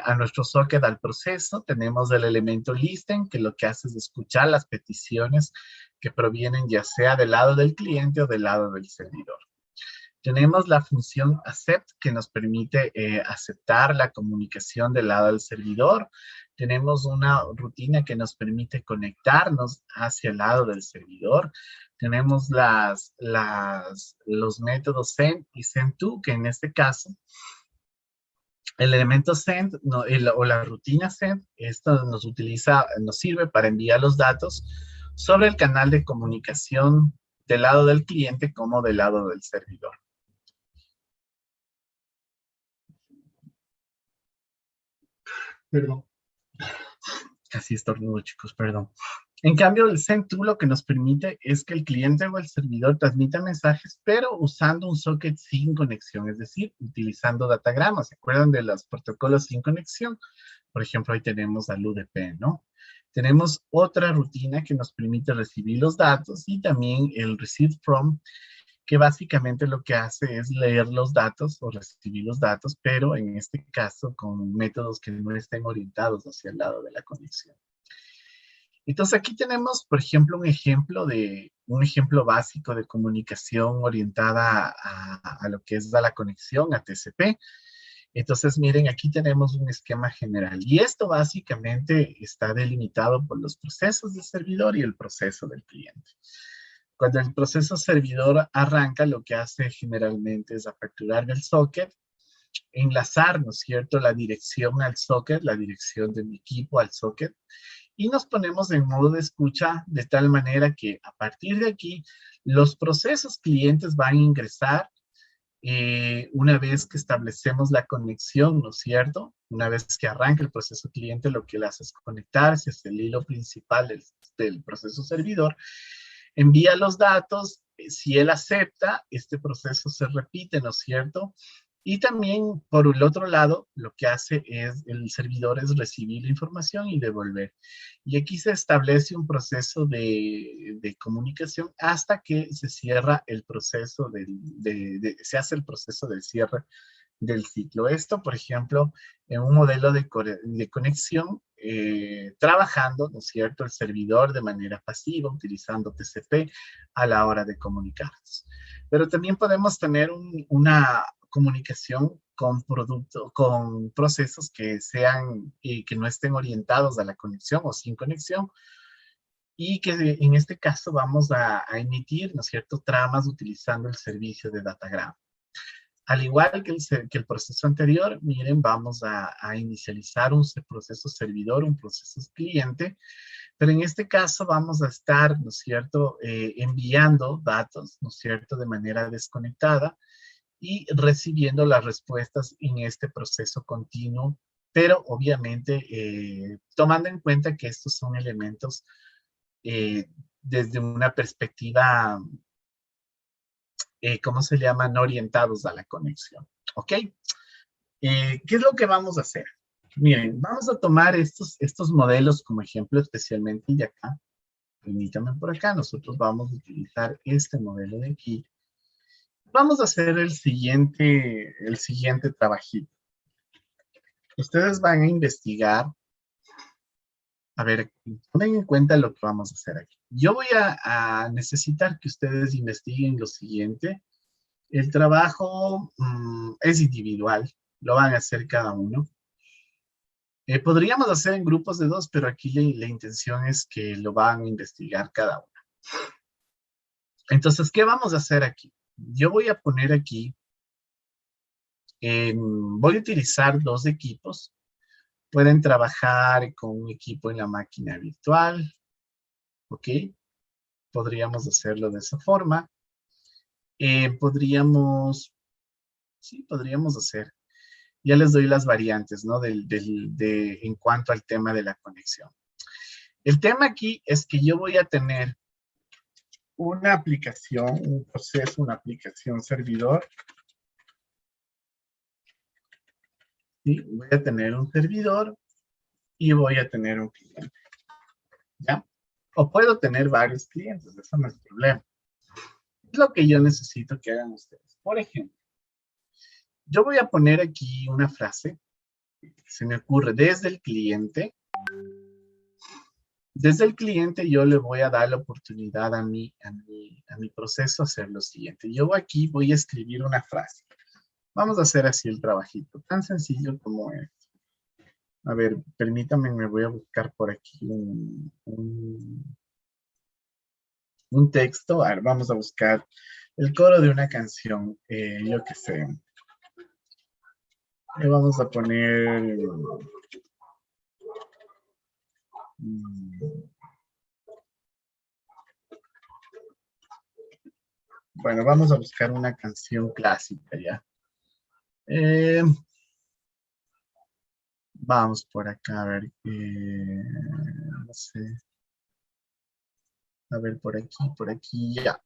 Speaker 1: a nuestro socket al proceso. Tenemos el elemento listen, que lo que hace es escuchar las peticiones que provienen ya sea del lado del cliente o del lado del servidor. Tenemos la función accept, que nos permite aceptar la comunicación del lado del servidor. Tenemos una rutina que nos permite conectarnos hacia el lado del servidor. Tenemos los métodos send y send-to, que en este caso, el elemento send o la rutina send, esto nos sirve para enviar los datos sobre el canal de comunicación del lado del cliente como del lado del servidor. Perdón. Casi estornudo, chicos, perdón. En cambio, el send-to lo que nos permite es que el cliente o el servidor transmita mensajes, pero usando un socket sin conexión, es decir, utilizando datagramas. ¿Se acuerdan de los protocolos sin conexión? Por ejemplo, ahí tenemos al UDP, ¿no? Tenemos otra rutina que nos permite recibir los datos y también el receive from, que básicamente lo que hace es leer los datos o recibir los datos, pero en este caso con métodos que no estén orientados hacia el lado de la conexión. Entonces aquí tenemos, por ejemplo, un ejemplo básico de comunicación orientada a lo que es a la conexión, a TCP. Entonces, miren, aquí tenemos un esquema general y esto básicamente está delimitado por los procesos del servidor y el proceso del cliente. Cuando el proceso servidor arranca, lo que hace generalmente es aperturar el socket, enlazar, ¿no es cierto?, la dirección al socket, la dirección de mi equipo al socket, y nos ponemos en modo de escucha de tal manera que a partir de aquí, los procesos clientes van a ingresar una vez que establecemos la conexión, ¿no es cierto? Una vez que arranca el proceso cliente, lo que le hace es conectarse, es el hilo principal del proceso servidor, envía los datos, si él acepta, este proceso se repite, ¿no es cierto? Y también, por el otro lado, lo que hace es, el servidor es recibir la información y devolver. Y aquí se establece un proceso de comunicación hasta que se cierra el proceso, se hace el proceso del cierre del ciclo. Esto, por ejemplo, en un modelo de conexión, trabajando, ¿no es cierto?, el servidor de manera pasiva, utilizando TCP a la hora de comunicarnos. Pero también podemos tener una comunicación con procesos que sean, que no estén orientados a la conexión o sin conexión, y que en este caso vamos a emitir, ¿no es cierto?, tramas utilizando el servicio de Datagram. Al igual que el proceso anterior, miren, vamos a inicializar un proceso servidor, un proceso cliente, pero en este caso vamos a estar, ¿no es cierto?, enviando datos, ¿no es cierto?, de manera desconectada y recibiendo las respuestas en este proceso continuo, pero obviamente tomando en cuenta que estos son elementos desde una perspectiva ¿cómo se llaman? Orientados a la conexión. ¿Ok? ¿Qué es lo que vamos a hacer? Miren, vamos a tomar estos modelos como ejemplo, especialmente el de acá. Permítanme por acá, nosotros vamos a utilizar este modelo de aquí. Vamos a hacer el siguiente trabajito. Ustedes van a investigar, a ver, tomen en cuenta lo que vamos a hacer aquí. Yo voy a necesitar que ustedes investiguen lo siguiente. El trabajo es individual, lo van a hacer cada uno. Podríamos hacer en grupos de 2, pero aquí la intención es que lo van a investigar cada uno. Entonces, ¿qué vamos a hacer aquí? Yo voy a poner aquí, voy a utilizar 2 equipos. Pueden trabajar con un equipo en la máquina virtual, ¿ok? Podríamos hacerlo de esa forma. Podríamos hacer. Ya les doy las variantes, ¿no? En cuanto al tema de la conexión. El tema aquí es que yo voy a tener una aplicación, un proceso, una aplicación servidor. ¿Sí? Voy a tener un servidor y voy a tener un cliente. ¿Ya? O puedo tener varios clientes, eso no es problema. Es lo que yo necesito que hagan ustedes. Por ejemplo, yo voy a poner aquí una frase que se me ocurre desde el cliente. Desde el cliente yo le voy a dar la oportunidad a mi proceso hacer lo siguiente. Yo aquí voy a escribir una frase. Vamos a hacer así el trabajito, tan sencillo como es. A ver, permítanme, me voy a buscar por aquí un texto. A ver, vamos a buscar el coro de una canción, yo qué sé. Le vamos a poner... bueno, vamos a buscar una canción clásica ya. Vamos por acá, a ver. No sé. A ver, por aquí, ya.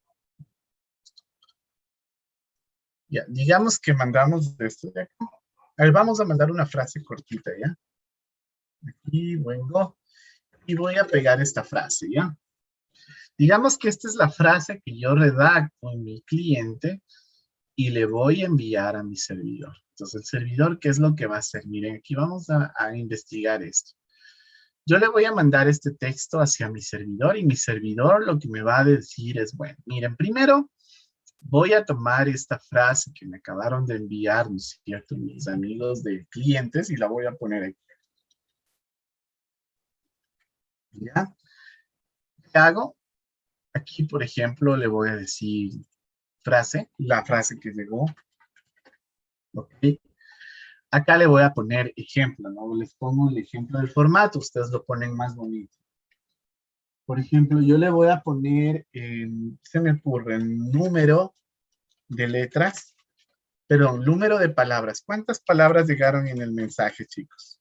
Speaker 1: Ya, digamos que mandamos esto de acá. A ver, vamos a mandar una frase cortita, ¿ya? Aquí vengo y voy a pegar esta frase, ¿ya? Digamos que esta es la frase que yo redacto en mi cliente y le voy a enviar a mi servidor. Entonces, el servidor, ¿qué es lo que va a hacer? Miren, aquí vamos a investigar esto. Yo le voy a mandar este texto hacia mi servidor y mi servidor lo que me va a decir es, bueno, miren, primero voy a tomar esta frase que me acabaron de enviar, ¿no es cierto?, mis amigos de clientes y la voy a poner aquí. ¿Ya? ¿Qué hago? Aquí, por ejemplo, le voy a decir frase, la frase que llegó. ¿Ok? Acá le voy a poner ejemplo, ¿no? Les pongo el ejemplo del formato, ustedes lo ponen más bonito. Por ejemplo, yo le voy a poner, se me ocurre, el número de letras, perdón, número de palabras. ¿Cuántas palabras llegaron en el mensaje, chicos?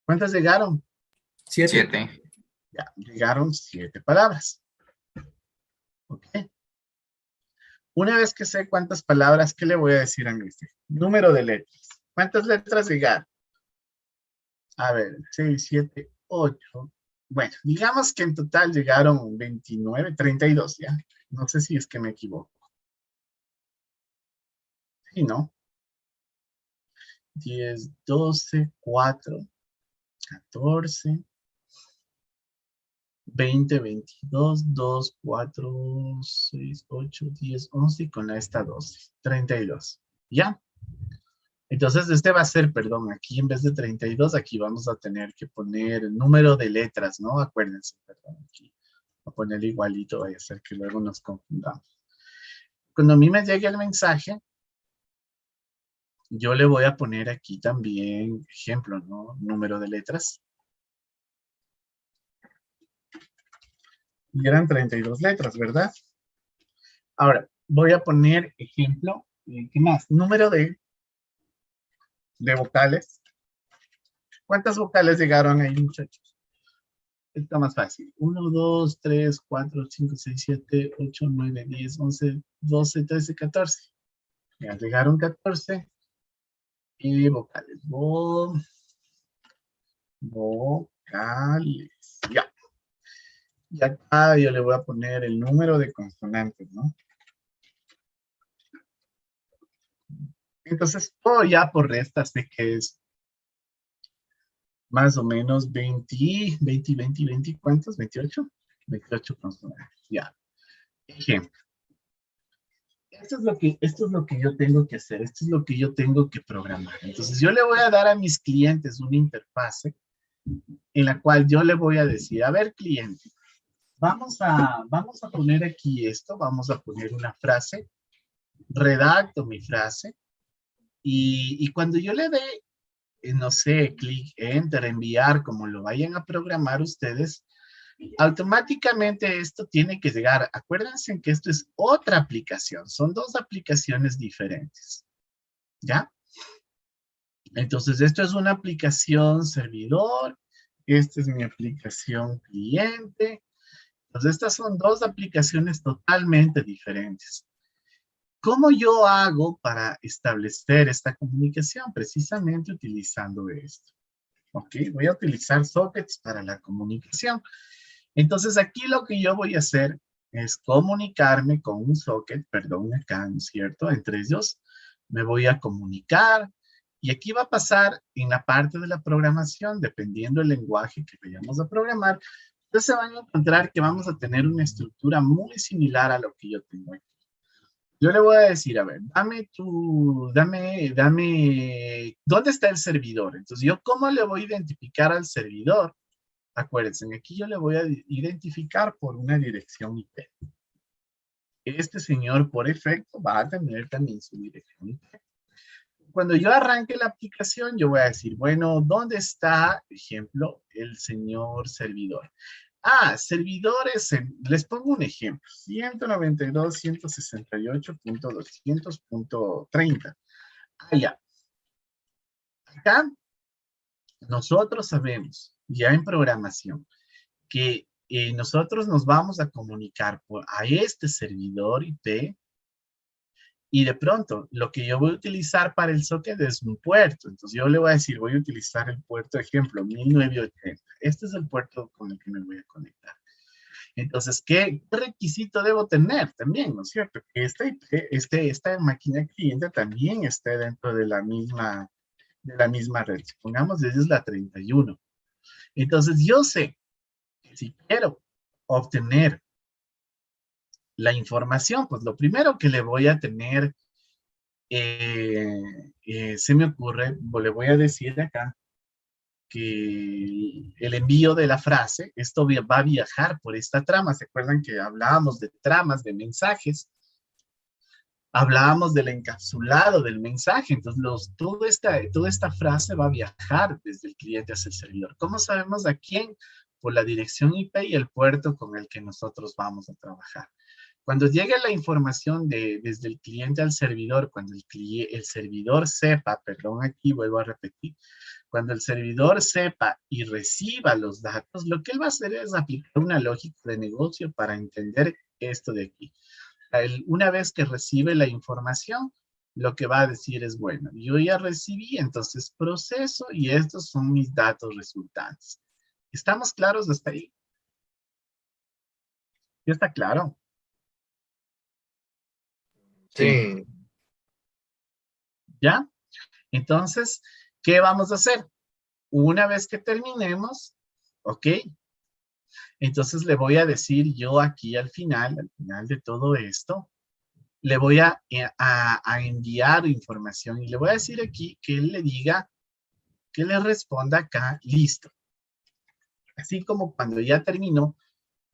Speaker 1: ¿Cuántas llegaron?
Speaker 2: 7.
Speaker 1: Ya, llegaron 7 palabras. ¿Ok? Una vez que sé cuántas palabras, ¿qué le voy a decir a mi este? Número de letras. ¿Cuántas letras llegaron? A ver, 6, 7, 8. Bueno, digamos que en total llegaron 29, 32, ¿ya? No sé si es que me equivoco. Sí, ¿no? 10, 12, 4, 14, 20, 22, 2, 4, 6, 8, 10, 11 y con esta 12, 32. ¿Ya? Entonces este va a ser, perdón, aquí en vez de 32, aquí vamos a tener que poner el número de letras, ¿no? Acuérdense, perdón, aquí. Voy a poner igualito, vaya a ser que luego nos confundamos. Cuando a mí me llegue el mensaje, yo le voy a poner aquí también, ejemplo, ¿no? Número de letras. Y eran 32 letras, ¿verdad? Ahora, voy a poner ejemplo, ¿qué más? Número de vocales. ¿Cuántas vocales llegaron ahí, muchachos? Está más fácil. 1, 2, 3, 4, 5, 6, 7, 8, 9, 10, 11, 12, 13, 14. Ya llegaron 14. Y vocales. Vocales. Ya. Y acá yo le voy a poner el número de consonantes, ¿no? Entonces, todo ya por restas de que es más o menos 20, ¿cuántos? 28. 28 consonantes. Ya. Ejemplo. Esto es lo que yo tengo que hacer, esto es lo que yo tengo que programar. Entonces yo le voy a dar a mis clientes una interfase en la cual yo le voy a decir, a ver cliente, vamos a poner aquí esto, vamos a poner una frase, redacto mi frase y cuando yo le dé, no sé, clic, enter, enviar, como lo vayan a programar ustedes, automáticamente esto tiene que llegar. Acuérdense que esto es otra aplicación, son dos aplicaciones diferentes. ¿Ya? Entonces, esto es una aplicación servidor, esta es mi aplicación cliente. Entonces, estas son dos aplicaciones totalmente diferentes. ¿Cómo yo hago para establecer esta comunicación? Precisamente utilizando esto. ¿Ok? Voy a utilizar sockets para la comunicación. Entonces, aquí lo que yo voy a hacer es comunicarme con un socket, perdón, acá, ¿no es cierto? Entre ellos me voy a comunicar y aquí va a pasar en la parte de la programación, dependiendo del lenguaje que vayamos a programar, ustedes se van a encontrar que vamos a tener una estructura muy similar a lo que yo tengo aquí. Yo le voy a decir, a ver, ¿dónde está el servidor? Entonces, ¿yo cómo le voy a identificar al servidor? Acuérdense, aquí yo le voy a identificar por una dirección IP. Este señor, por efecto, va a tener también su dirección IP. Cuando yo arranque la aplicación, yo voy a decir, bueno, ¿dónde está, por ejemplo, el señor servidor? Ah, servidores, les pongo un ejemplo, 192.168.200.30. Ah, ya. Acá nosotros sabemos, ya en programación, que nosotros nos vamos a comunicar a este servidor IP y de pronto lo que yo voy a utilizar para el socket es un puerto. Entonces yo le voy a decir, voy a utilizar el puerto, ejemplo, 1980. Este es el puerto con el que me voy a conectar. Entonces, ¿qué requisito debo tener también, no es cierto? Que esta máquina cliente también esté dentro de la misma de la misma red. Supongamos esa es la 31. Entonces yo sé que si quiero obtener la información, pues lo primero que le voy a tener, se me ocurre, le voy a decir acá, que el envío de la frase, esto va a viajar por esta trama. ¿Se acuerdan que hablábamos de tramas, de mensajes? Hablábamos del encapsulado del mensaje. Entonces, toda esta frase va a viajar desde el cliente hacia el servidor. ¿Cómo sabemos a quién? Por la dirección IP y el puerto con el que nosotros vamos a trabajar. Cuando llegue la información desde el cliente al servidor, cuando el servidor sepa, perdón, aquí vuelvo a repetir, cuando el servidor sepa y reciba los datos, lo que él va a hacer es aplicar una lógica de negocio para entender esto de aquí. Una vez que recibe la información, lo que va a decir es, bueno, yo ya recibí, entonces proceso y estos son mis datos resultantes. ¿Estamos claros hasta ahí? ¿Ya está claro?
Speaker 3: Sí.
Speaker 1: ¿Ya? Entonces, ¿qué vamos a hacer? Una vez que terminemos, ¿ok? Entonces le voy a decir yo aquí al final de todo esto, le voy a enviar información y le voy a decir aquí que él le diga, que le responda acá, listo. Así como cuando ya terminó,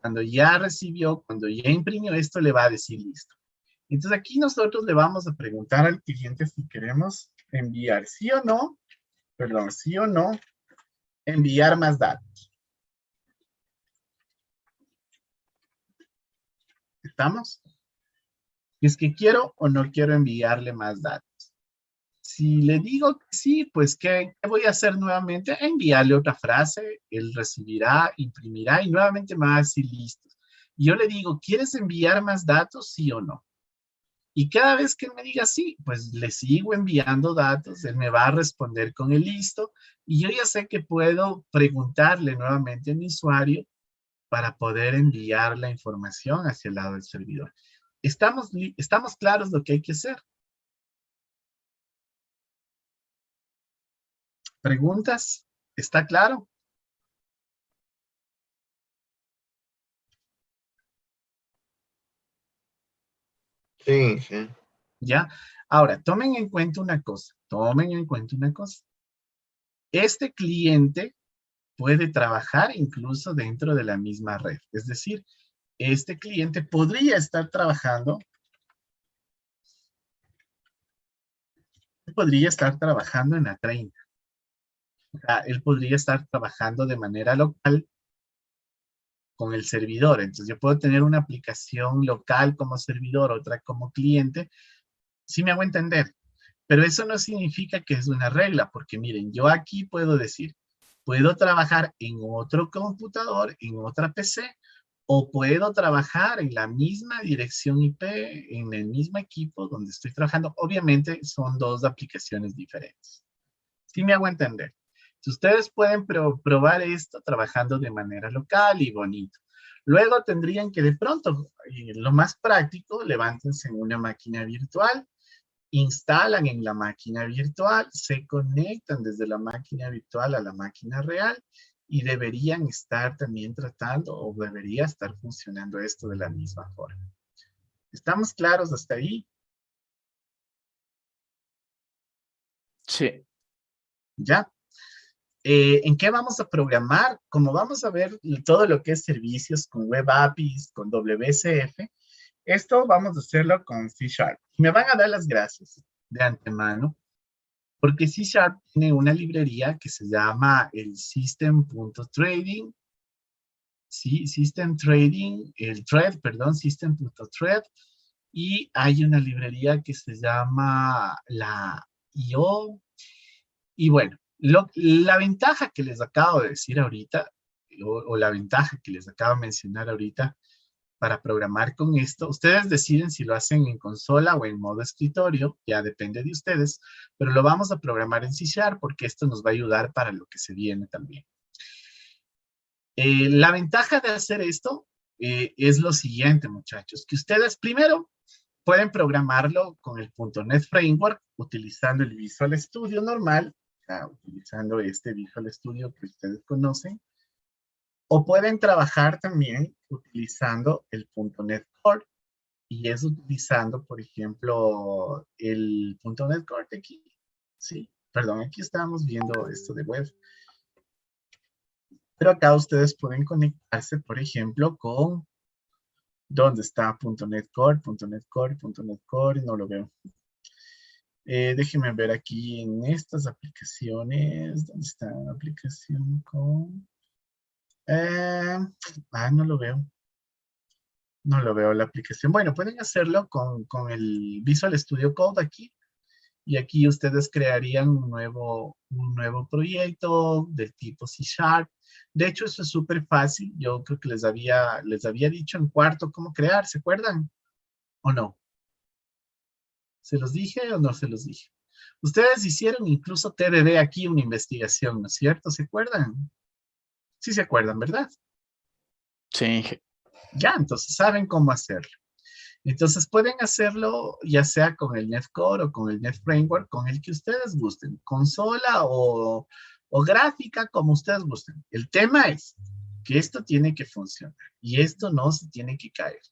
Speaker 1: cuando ya recibió, cuando ya imprimió esto, le va a decir listo. Entonces aquí nosotros le vamos a preguntar al cliente si queremos enviar sí o no, perdón, sí o no, enviar más datos. ¿Estamos? Es que quiero o no quiero enviarle más datos. Si le digo que sí, pues ¿qué voy a hacer nuevamente? Enviarle otra frase, él recibirá, imprimirá y nuevamente me va a decir listo. Y yo le digo, ¿quieres enviar más datos, sí o no? Y cada vez que él me diga sí, pues le sigo enviando datos, él me va a responder con el listo y yo ya sé que puedo preguntarle nuevamente a mi usuario para poder enviar la información hacia el lado del servidor. ¿Estamos claros lo que hay que hacer? ¿Preguntas? ¿Está claro?
Speaker 3: Sí, sí.
Speaker 1: ¿Ya? Ahora, tomen en cuenta una cosa, tomen en cuenta una cosa. Este cliente puede trabajar incluso dentro de la misma red. Es decir, este cliente podría estar trabajando en la 30. O sea, él podría estar trabajando de manera local con el servidor. Entonces, yo puedo tener una aplicación local como servidor, otra como cliente. Sí me hago entender. Pero eso no significa que es una regla, porque miren, yo aquí puedo decir, puedo trabajar en otro computador, en otra PC, o puedo trabajar en la misma dirección IP, en el mismo equipo donde estoy trabajando. Obviamente son dos aplicaciones diferentes. Sí me hago entender. Si ustedes pueden probar esto trabajando de manera local y bonito. Luego tendrían que de pronto, lo más práctico, levántense en una máquina virtual, instalan en la máquina virtual, se conectan desde la máquina virtual a la máquina real y deberían estar también tratando o debería estar funcionando esto de la misma forma. ¿Estamos claros hasta ahí?
Speaker 5: Sí.
Speaker 1: ¿Ya? ¿En qué vamos a programar? Como vamos a ver todo lo que es servicios con Web APIs, con WCF, esto vamos a hacerlo con C#. Me van a dar las gracias de antemano, porque C# tiene una librería que se llama el system.trading, sí, system trading, el thread, perdón, system.thread, y hay una librería que se llama la IO, y bueno, la ventaja que les acabo de decir ahorita, o la ventaja que les acabo de mencionar ahorita, para programar con esto, ustedes deciden si lo hacen en consola o en modo escritorio, ya depende de ustedes, pero lo vamos a programar en C# porque esto nos va a ayudar para lo que se viene también. La ventaja de hacer esto es lo siguiente, muchachos, que ustedes primero pueden programarlo con el .NET Framework utilizando el Visual Studio normal, sea, utilizando este Visual Studio que ustedes conocen, o pueden trabajar también utilizando el .NET Core, y es utilizando, por ejemplo, el .NET Core de aquí. Sí, perdón, aquí estábamos viendo esto de web. Pero acá ustedes pueden conectarse, por ejemplo, con ¿dónde está .NET Core, .NET Core, .NET Core? No lo veo. Déjenme ver aquí en estas aplicaciones. ¿Dónde está la aplicación con...? No lo veo. No lo veo la aplicación. Bueno, pueden hacerlo con el Visual Studio Code aquí. Y aquí ustedes crearían un nuevo proyecto del tipo C#. De hecho, eso es súper fácil. Yo creo que les había dicho en cuarto cómo crear, ¿se acuerdan? ¿O no? ¿Se los dije o no se los dije? Ustedes hicieron incluso TDD aquí una investigación, ¿no es cierto? ¿Se acuerdan? Sí se acuerdan, ¿verdad?
Speaker 5: Sí.
Speaker 1: Ya, entonces saben cómo hacerlo. Entonces pueden hacerlo ya sea con el NetCore o con el NetFramework, con el que ustedes gusten, consola o gráfica, como ustedes gusten. El tema es que esto tiene que funcionar y esto no se tiene que caer.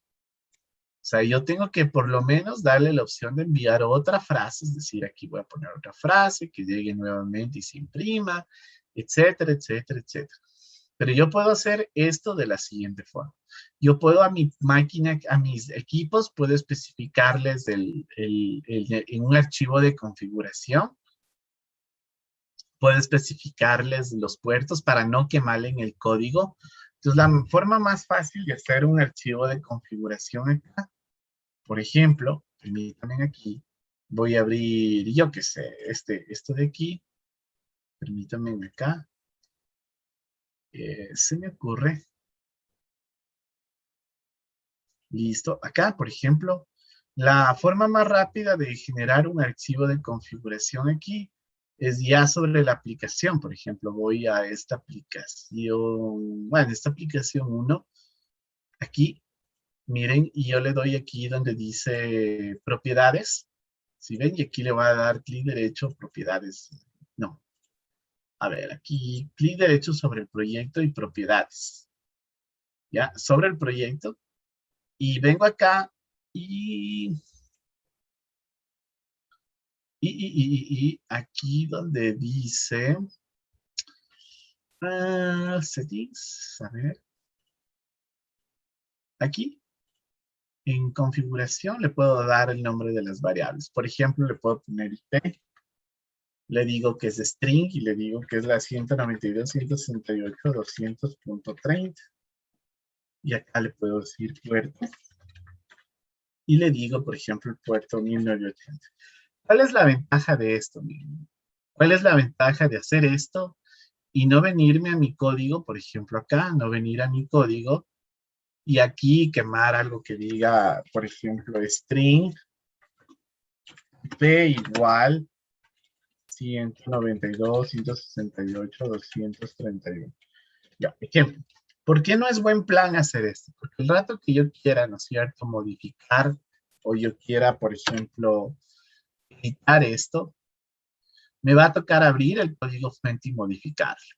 Speaker 1: O sea, yo tengo que por lo menos darle la opción de enviar otra frase, es decir, aquí voy a poner otra frase que llegue nuevamente y se imprima, etcétera, etcétera, etcétera. Pero yo puedo hacer esto de la siguiente forma. Yo puedo a mi máquina, a mis equipos, puedo especificarles en un archivo de configuración. Puedo especificarles los puertos para no quemarle en el código. Entonces, la forma más fácil de hacer un archivo de configuración acá, por ejemplo, permítanme aquí, voy a abrir, yo qué sé, esto de aquí, permítanme acá. Se me ocurre. Listo. Acá, por ejemplo, la forma más rápida de generar un archivo de configuración aquí es ya sobre la aplicación. Por ejemplo, voy a esta aplicación, bueno, esta aplicación 1, aquí, miren, y yo le doy aquí donde dice propiedades. Si ven, y aquí le voy a dar clic derecho, propiedades. No. A ver, aquí, clic derecho sobre el proyecto y propiedades. ¿Ya? Sobre el proyecto. Y vengo acá y aquí donde dice settings, a ver, aquí en configuración le puedo dar el nombre de las variables. Por ejemplo, le puedo poner IP, le digo que es string y le digo que es la 192.168.200.30. Y acá le puedo decir puerto. Y le digo, por ejemplo, el puerto 1980. ¿Cuál es la ventaja de esto? ¿Cuál es la ventaja de hacer esto y no venirme a mi código, por ejemplo acá, no venir a mi código y aquí quemar algo que diga, por ejemplo, string p igual 192.168.231? Ya, ejemplo. ¿Por qué no es buen plan hacer esto? Porque el rato que yo quiera, ¿no es cierto?, modificar o yo quiera, por ejemplo, editar esto, me va a tocar abrir el código fuente y modificarlo.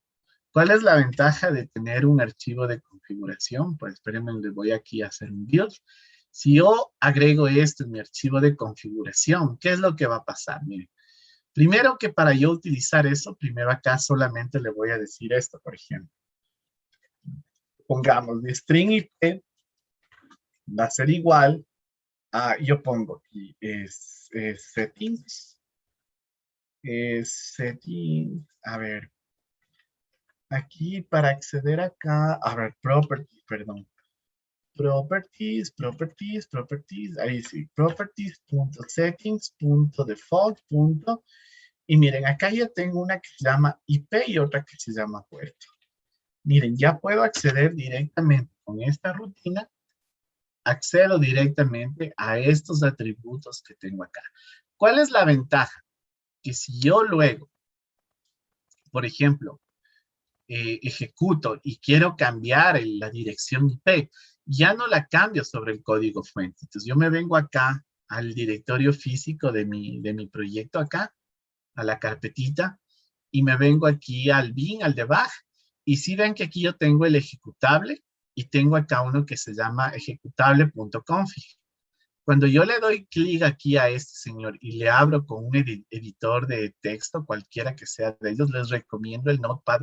Speaker 1: ¿Cuál es la ventaja de tener un archivo de configuración? Pues espérenme, le voy aquí a hacer un build. Si yo agrego esto en mi archivo de configuración, ¿qué es lo que va a pasar? Miren, primero que para yo utilizar eso, primero acá solamente le voy a decir esto, por ejemplo. Pongamos de string IP va a ser igual a, yo pongo aquí, settings, settings, a ver, aquí para acceder acá, a ver, properties, perdón. Properties, ahí sí, properties.settings.default. Y miren, acá ya tengo una que se llama IP y otra que se llama puerto. Miren, ya puedo acceder directamente con esta rutina, accedo directamente a estos atributos que tengo acá. ¿Cuál es la ventaja? Que si yo luego, por ejemplo, ejecuto y quiero cambiar la dirección IP, ya no la cambio sobre el código fuente. Entonces yo me vengo acá al directorio físico de mi proyecto acá, a la carpetita, y me vengo aquí al bin, al debug, y si ven que aquí yo tengo el ejecutable y tengo acá uno que se llama ejecutable.config. Cuando yo le doy clic aquí a este señor y le abro con un editor de texto, cualquiera que sea de ellos, les recomiendo el Notepad++.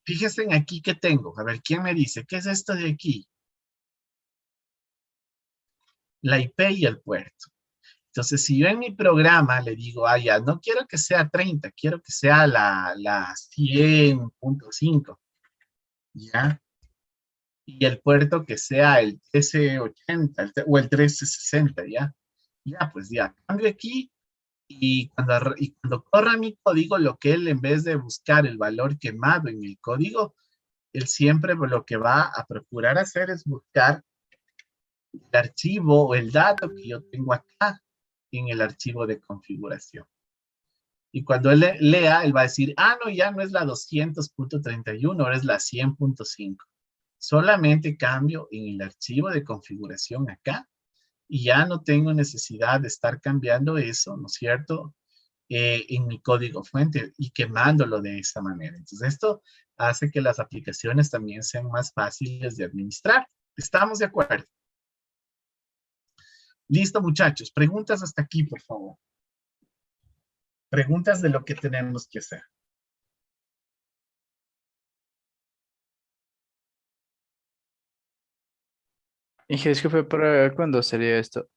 Speaker 1: Fíjense en aquí que tengo. A ver, ¿quién me dice? ¿Qué es esto de aquí? La IP y el puerto. Entonces, si yo en mi programa le digo, ah, ya, no quiero que sea 30, quiero que sea la 100.5, ¿ya? Y el puerto que sea el 1380 o el 1360, ¿ya? Ya, pues ya, cambio aquí y cuando corra mi código, lo que él en vez de buscar el valor quemado en el código, él siempre lo que va a procurar hacer es buscar el archivo o el dato que yo tengo acá en el archivo de configuración. Y cuando él lea, él va a decir, ah, no, ya no es la 200.31, ahora es la 100.5. Solamente cambio en el archivo de configuración acá y ya no tengo necesidad de estar cambiando eso, ¿no es cierto?, en mi código fuente y quemándolo de esa manera. Entonces, esto hace que las aplicaciones también sean más fáciles de administrar. ¿Estamos de acuerdo? Listo, muchachos. Preguntas hasta aquí, por favor. Preguntas de lo que tenemos que hacer.
Speaker 5: Inge, disculpe, ¿para cuándo sería esto?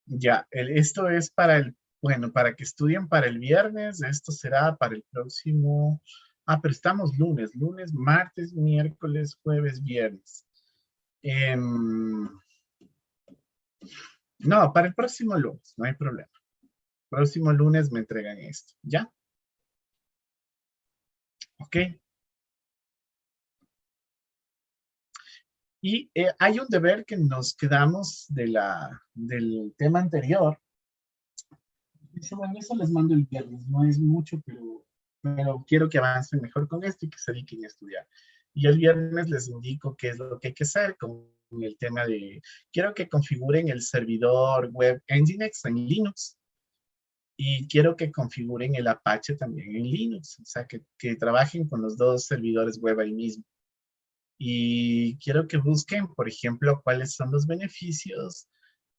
Speaker 1: Ya, esto es para bueno, para que estudien para el viernes. Esto será para el próximo. Ah, pero estamos lunes, martes, miércoles, jueves, viernes. No, para el próximo lunes, no hay problema. Próximo lunes me entregan esto, ¿ya? Ok. Y hay un deber que nos quedamos del tema anterior. Dice, bueno, eso les mando el viernes, no es mucho, pero quiero que avancen mejor con esto y que se dediquen a estudiar. Y el viernes les indico qué es lo que hay que hacer con el tema de, quiero que configuren el servidor web Nginx en Linux y quiero que configuren el Apache también en Linux, o sea, que trabajen con los dos servidores web ahí mismo. Y quiero que busquen, por ejemplo, cuáles son los beneficios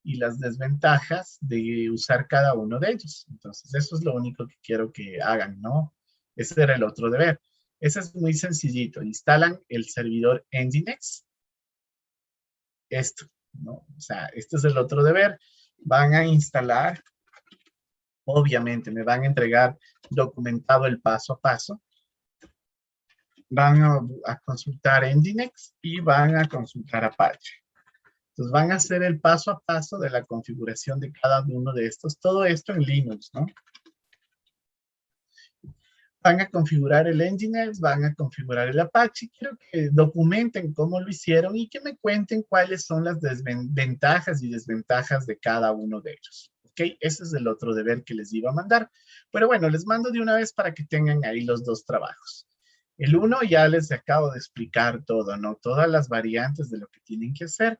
Speaker 1: y las desventajas de usar cada uno de ellos. Entonces, eso es lo único que quiero que hagan, ¿no? Ese era el otro deber. Ese es muy sencillito. Instalan el servidor Nginx. Esto, ¿no? O sea, este es el otro deber. Van a instalar, obviamente, me van a entregar documentado el paso a paso. Van a consultar Nginx y van a consultar Apache. Entonces van a hacer el paso a paso de la configuración de cada uno de estos. Todo esto en Linux, ¿no? Van a configurar el Nginx, van a configurar el Apache. Quiero que documenten cómo lo hicieron y que me cuenten cuáles son las ventajas y desventajas de cada uno de ellos. ¿Ok? Ese es el otro deber que les iba a mandar. Pero bueno, les mando de una vez para que tengan ahí los dos trabajos. El uno ya les acabo de explicar todo, ¿no? Todas las variantes de lo que tienen que hacer.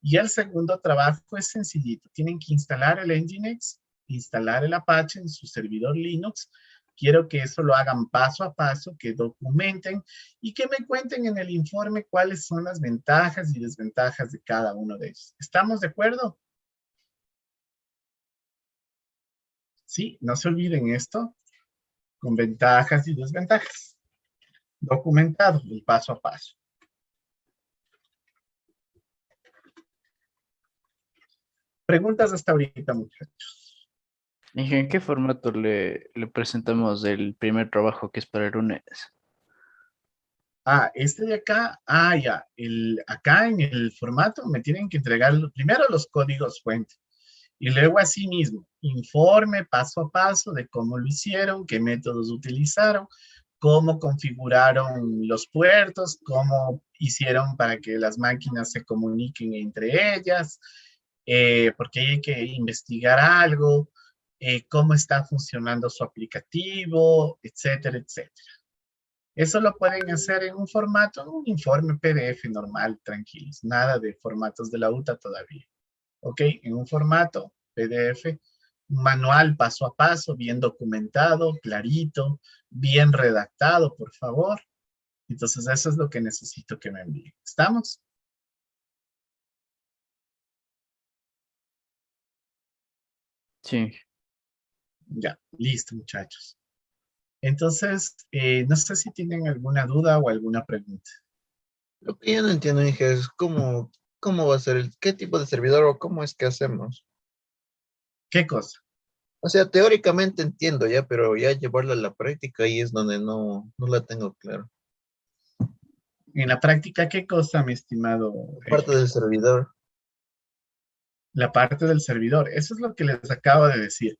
Speaker 1: Y el segundo trabajo es sencillito. Tienen que instalar el Nginx, instalar el Apache en su servidor Linux. Quiero que eso lo hagan paso a paso, que documenten y que me cuenten en el informe cuáles son las ventajas y desventajas de cada uno de ellos. ¿Estamos de acuerdo? Sí, no se olviden esto, con ventajas y desventajas. Documentado, el paso a paso. Preguntas hasta ahorita, muchachos.
Speaker 5: Inge, ¿en qué formato le presentamos el primer trabajo que es para el lunes?
Speaker 1: Ah, este de acá, ya, acá en el formato me tienen que entregar primero los códigos fuente y luego así mismo, informe paso a paso de cómo lo hicieron, qué métodos utilizaron, cómo configuraron los puertos, cómo hicieron para que las máquinas se comuniquen entre ellas, porque hay que investigar algo, cómo está funcionando su aplicativo, etcétera, etcétera. Eso lo pueden hacer en un formato, un informe PDF normal, tranquilos, nada de formatos de la UTA todavía. ¿Ok? En un formato PDF Un manual paso a paso, bien documentado, clarito, bien redactado, por favor. Entonces, eso es lo que necesito que me envíen. ¿Estamos?
Speaker 5: Sí.
Speaker 1: Ya, listo, muchachos. Entonces, no sé si tienen alguna duda o alguna pregunta.
Speaker 3: Lo que yo no entiendo, Inge, es cómo va a ser, qué tipo de servidor o cómo es que hacemos.
Speaker 1: ¿Qué cosa?
Speaker 3: O sea, teóricamente entiendo ya, pero ya llevarla a la práctica ahí es donde no la tengo claro.
Speaker 1: En la práctica, ¿qué cosa, mi estimado
Speaker 3: Parte
Speaker 1: Eric?
Speaker 3: del servidor.
Speaker 1: La parte del servidor. Eso es lo que les acabo de decir.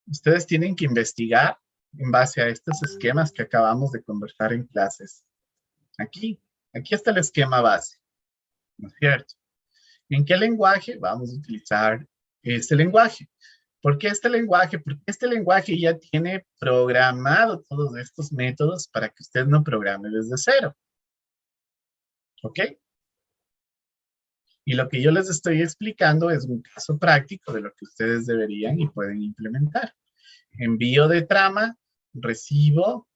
Speaker 1: Ustedes tienen que investigar en base a estos esquemas que acabamos de conversar en clases. Aquí está el esquema base, ¿no es cierto? ¿En qué lenguaje vamos a utilizar este lenguaje? ¿Por qué este lenguaje? Porque este lenguaje ya tiene programado todos estos métodos para que usted no programe desde cero. ¿Ok? Y lo que yo les estoy explicando es un caso práctico de lo que ustedes deberían y pueden implementar. Envío de trama, recibo,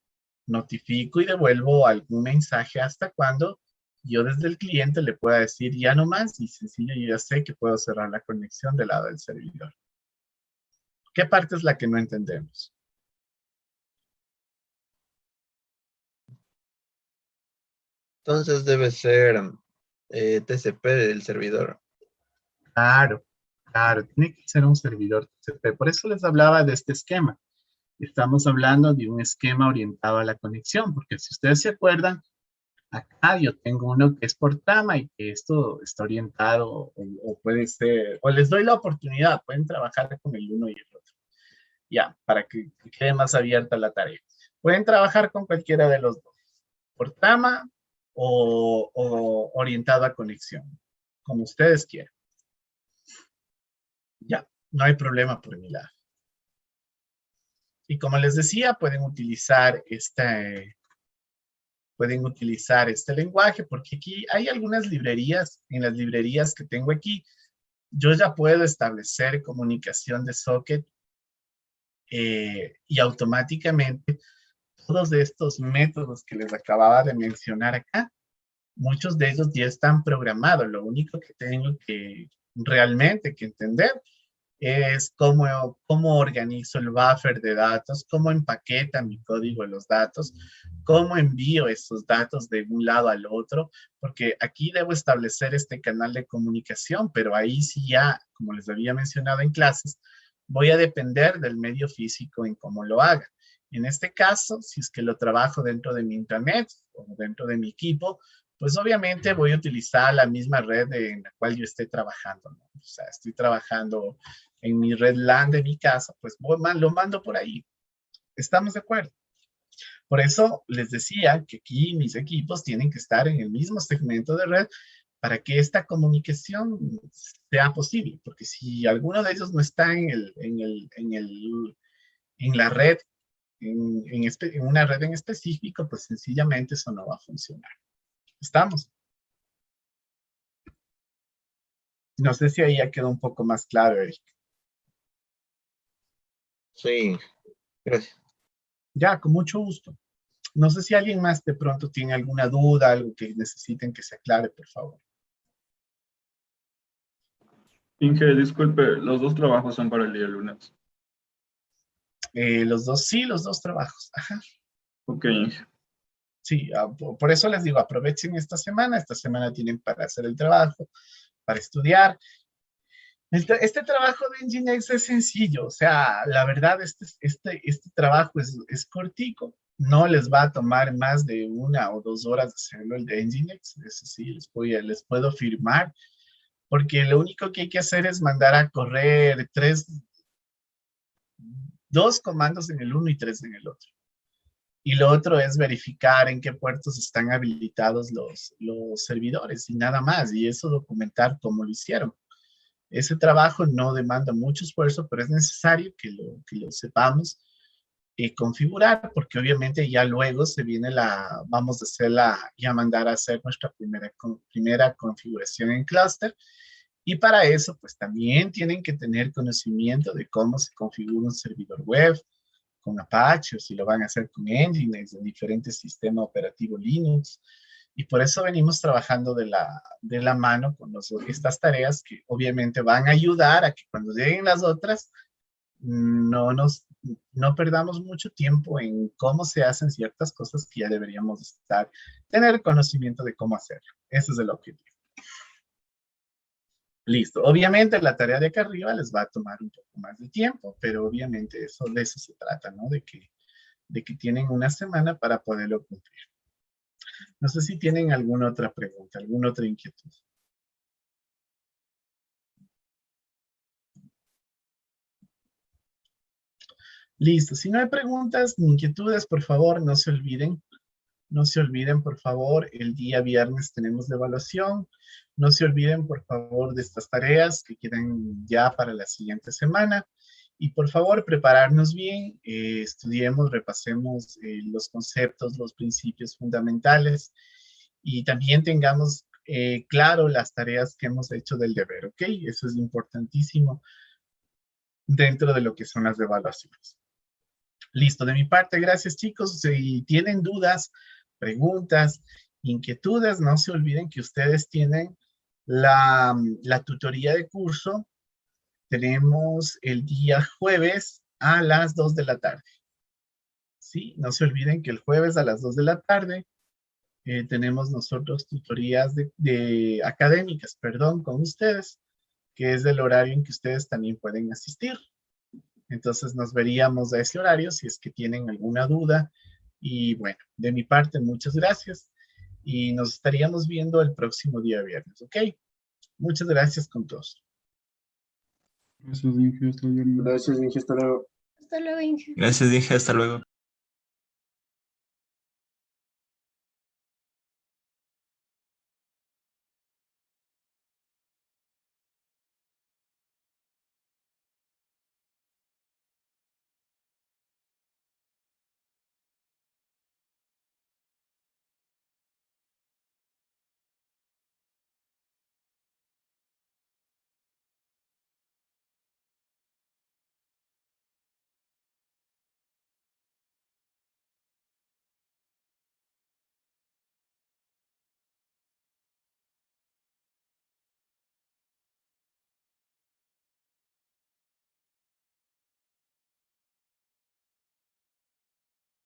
Speaker 1: notifico y devuelvo algún mensaje hasta cuando yo desde el cliente le pueda decir ya no más y sencillo, yo ya sé que puedo cerrar la conexión del lado del servidor. ¿Qué parte es la que no entendemos?
Speaker 3: Entonces debe ser TCP del servidor.
Speaker 1: Claro, claro, tiene que ser un servidor TCP. Por eso les hablaba de este esquema. Estamos hablando de un esquema orientado a la conexión, porque si ustedes se acuerdan, acá yo tengo uno que es por trama y que esto está orientado o puede ser, o les doy la oportunidad, pueden trabajar con el uno y el otro. Ya, para que quede más abierta la tarea. Pueden trabajar con cualquiera de los dos, por trama o orientado a conexión, como ustedes quieran. Ya, no hay problema por mi lado. Y como les decía, pueden utilizar este lenguaje porque aquí hay algunas librerías, en las librerías que tengo aquí, yo ya puedo establecer comunicación de socket y automáticamente todos estos métodos que les acababa de mencionar acá, muchos de ellos ya están programados. Lo único que tengo que realmente que entender es cómo organizo el buffer de datos, cómo empaqueta mi código de los datos, cómo envío esos datos de un lado al otro, porque aquí debo establecer este canal de comunicación, pero ahí sí ya, como les había mencionado en clases, voy a depender del medio físico en cómo lo haga. En este caso, si es que lo trabajo dentro de mi intranet o dentro de mi equipo, pues obviamente voy a utilizar la misma red en la cual yo esté trabajando, ¿no? O sea, estoy trabajando en mi red LAN de mi casa, pues lo mando por ahí. ¿Estamos de acuerdo? Por eso les decía que aquí mis equipos tienen que estar en el mismo segmento de red para que esta comunicación sea posible, porque si alguno de ellos no está en la red, en una red en específico, pues sencillamente eso no va a funcionar. ¿Estamos? No sé si ahí ya quedó un poco más claro, Eric.
Speaker 3: Sí, gracias.
Speaker 1: Ya, con mucho gusto. No sé si alguien más de pronto tiene alguna duda, algo que necesiten que se aclare, por favor.
Speaker 4: Inge, disculpe, los dos trabajos son para el día lunes.
Speaker 1: Sí, los dos trabajos. Ajá.
Speaker 4: Ok, Inge.
Speaker 1: Sí, por eso les digo, aprovechen esta semana tienen para hacer el trabajo, para estudiar. Este trabajo de Nginx es sencillo, o sea, la verdad, este trabajo es cortico, no les va a tomar más de 1 o 2 horas hacerlo el de Nginx, eso sí, les puedo firmar, porque lo único que hay que hacer es mandar a correr 2 comandos en el uno y 3 en el otro. Y lo otro es verificar en qué puertos están habilitados los servidores y nada más, y eso documentar cómo lo hicieron. Ese trabajo no demanda mucho esfuerzo, pero es necesario que lo sepamos configurar, porque obviamente ya luego se viene vamos a hacerla, ya mandar a hacer nuestra primera configuración en clúster, Y para eso, pues también tienen que tener conocimiento de cómo se configura un servidor web con Apache o si lo van a hacer con Nginx, en diferentes sistemas operativos Linux. Y por eso venimos trabajando de la mano con estas tareas que obviamente van a ayudar a que cuando lleguen las otras, no perdamos mucho tiempo en cómo se hacen ciertas cosas que ya deberíamos tener conocimiento de cómo hacerlo. Ese es el objetivo. Listo. Obviamente la tarea de acá arriba les va a tomar un poco más de tiempo, pero obviamente de eso se trata, ¿no? De que tienen una semana para poderlo cumplir. No sé si tienen alguna otra pregunta, alguna otra inquietud. Listo. Si no hay preguntas ni inquietudes, por favor, no se olviden. No se olviden, por favor, el día viernes tenemos la evaluación. No se olviden, por favor, de estas tareas que quedan ya para la siguiente semana. Y por favor, prepararnos bien, estudiemos, repasemos los conceptos, los principios fundamentales y también tengamos claro las tareas que hemos hecho del deber, ¿ok? Eso es importantísimo dentro de lo que son las evaluaciones. Listo, de mi parte, gracias chicos. Si tienen dudas, preguntas, inquietudes, no se olviden que ustedes tienen la tutoría de curso. Tenemos el día jueves a las 2 de la tarde. Sí, no se olviden que el jueves a las 2 de la tarde tenemos nosotros tutorías académicas, perdón, con ustedes, que es el horario en que ustedes también pueden asistir. Entonces nos veríamos a ese horario si es que tienen alguna duda. Y bueno, de mi parte, muchas gracias. Y nos estaríamos viendo el próximo día viernes, ¿ok? Muchas gracias con todos.
Speaker 4: Gracias, Inge. Hasta el viernes.
Speaker 6: Gracias, Inge. Hasta luego.
Speaker 7: Hasta luego, Inge.
Speaker 8: Gracias, dije, hasta luego.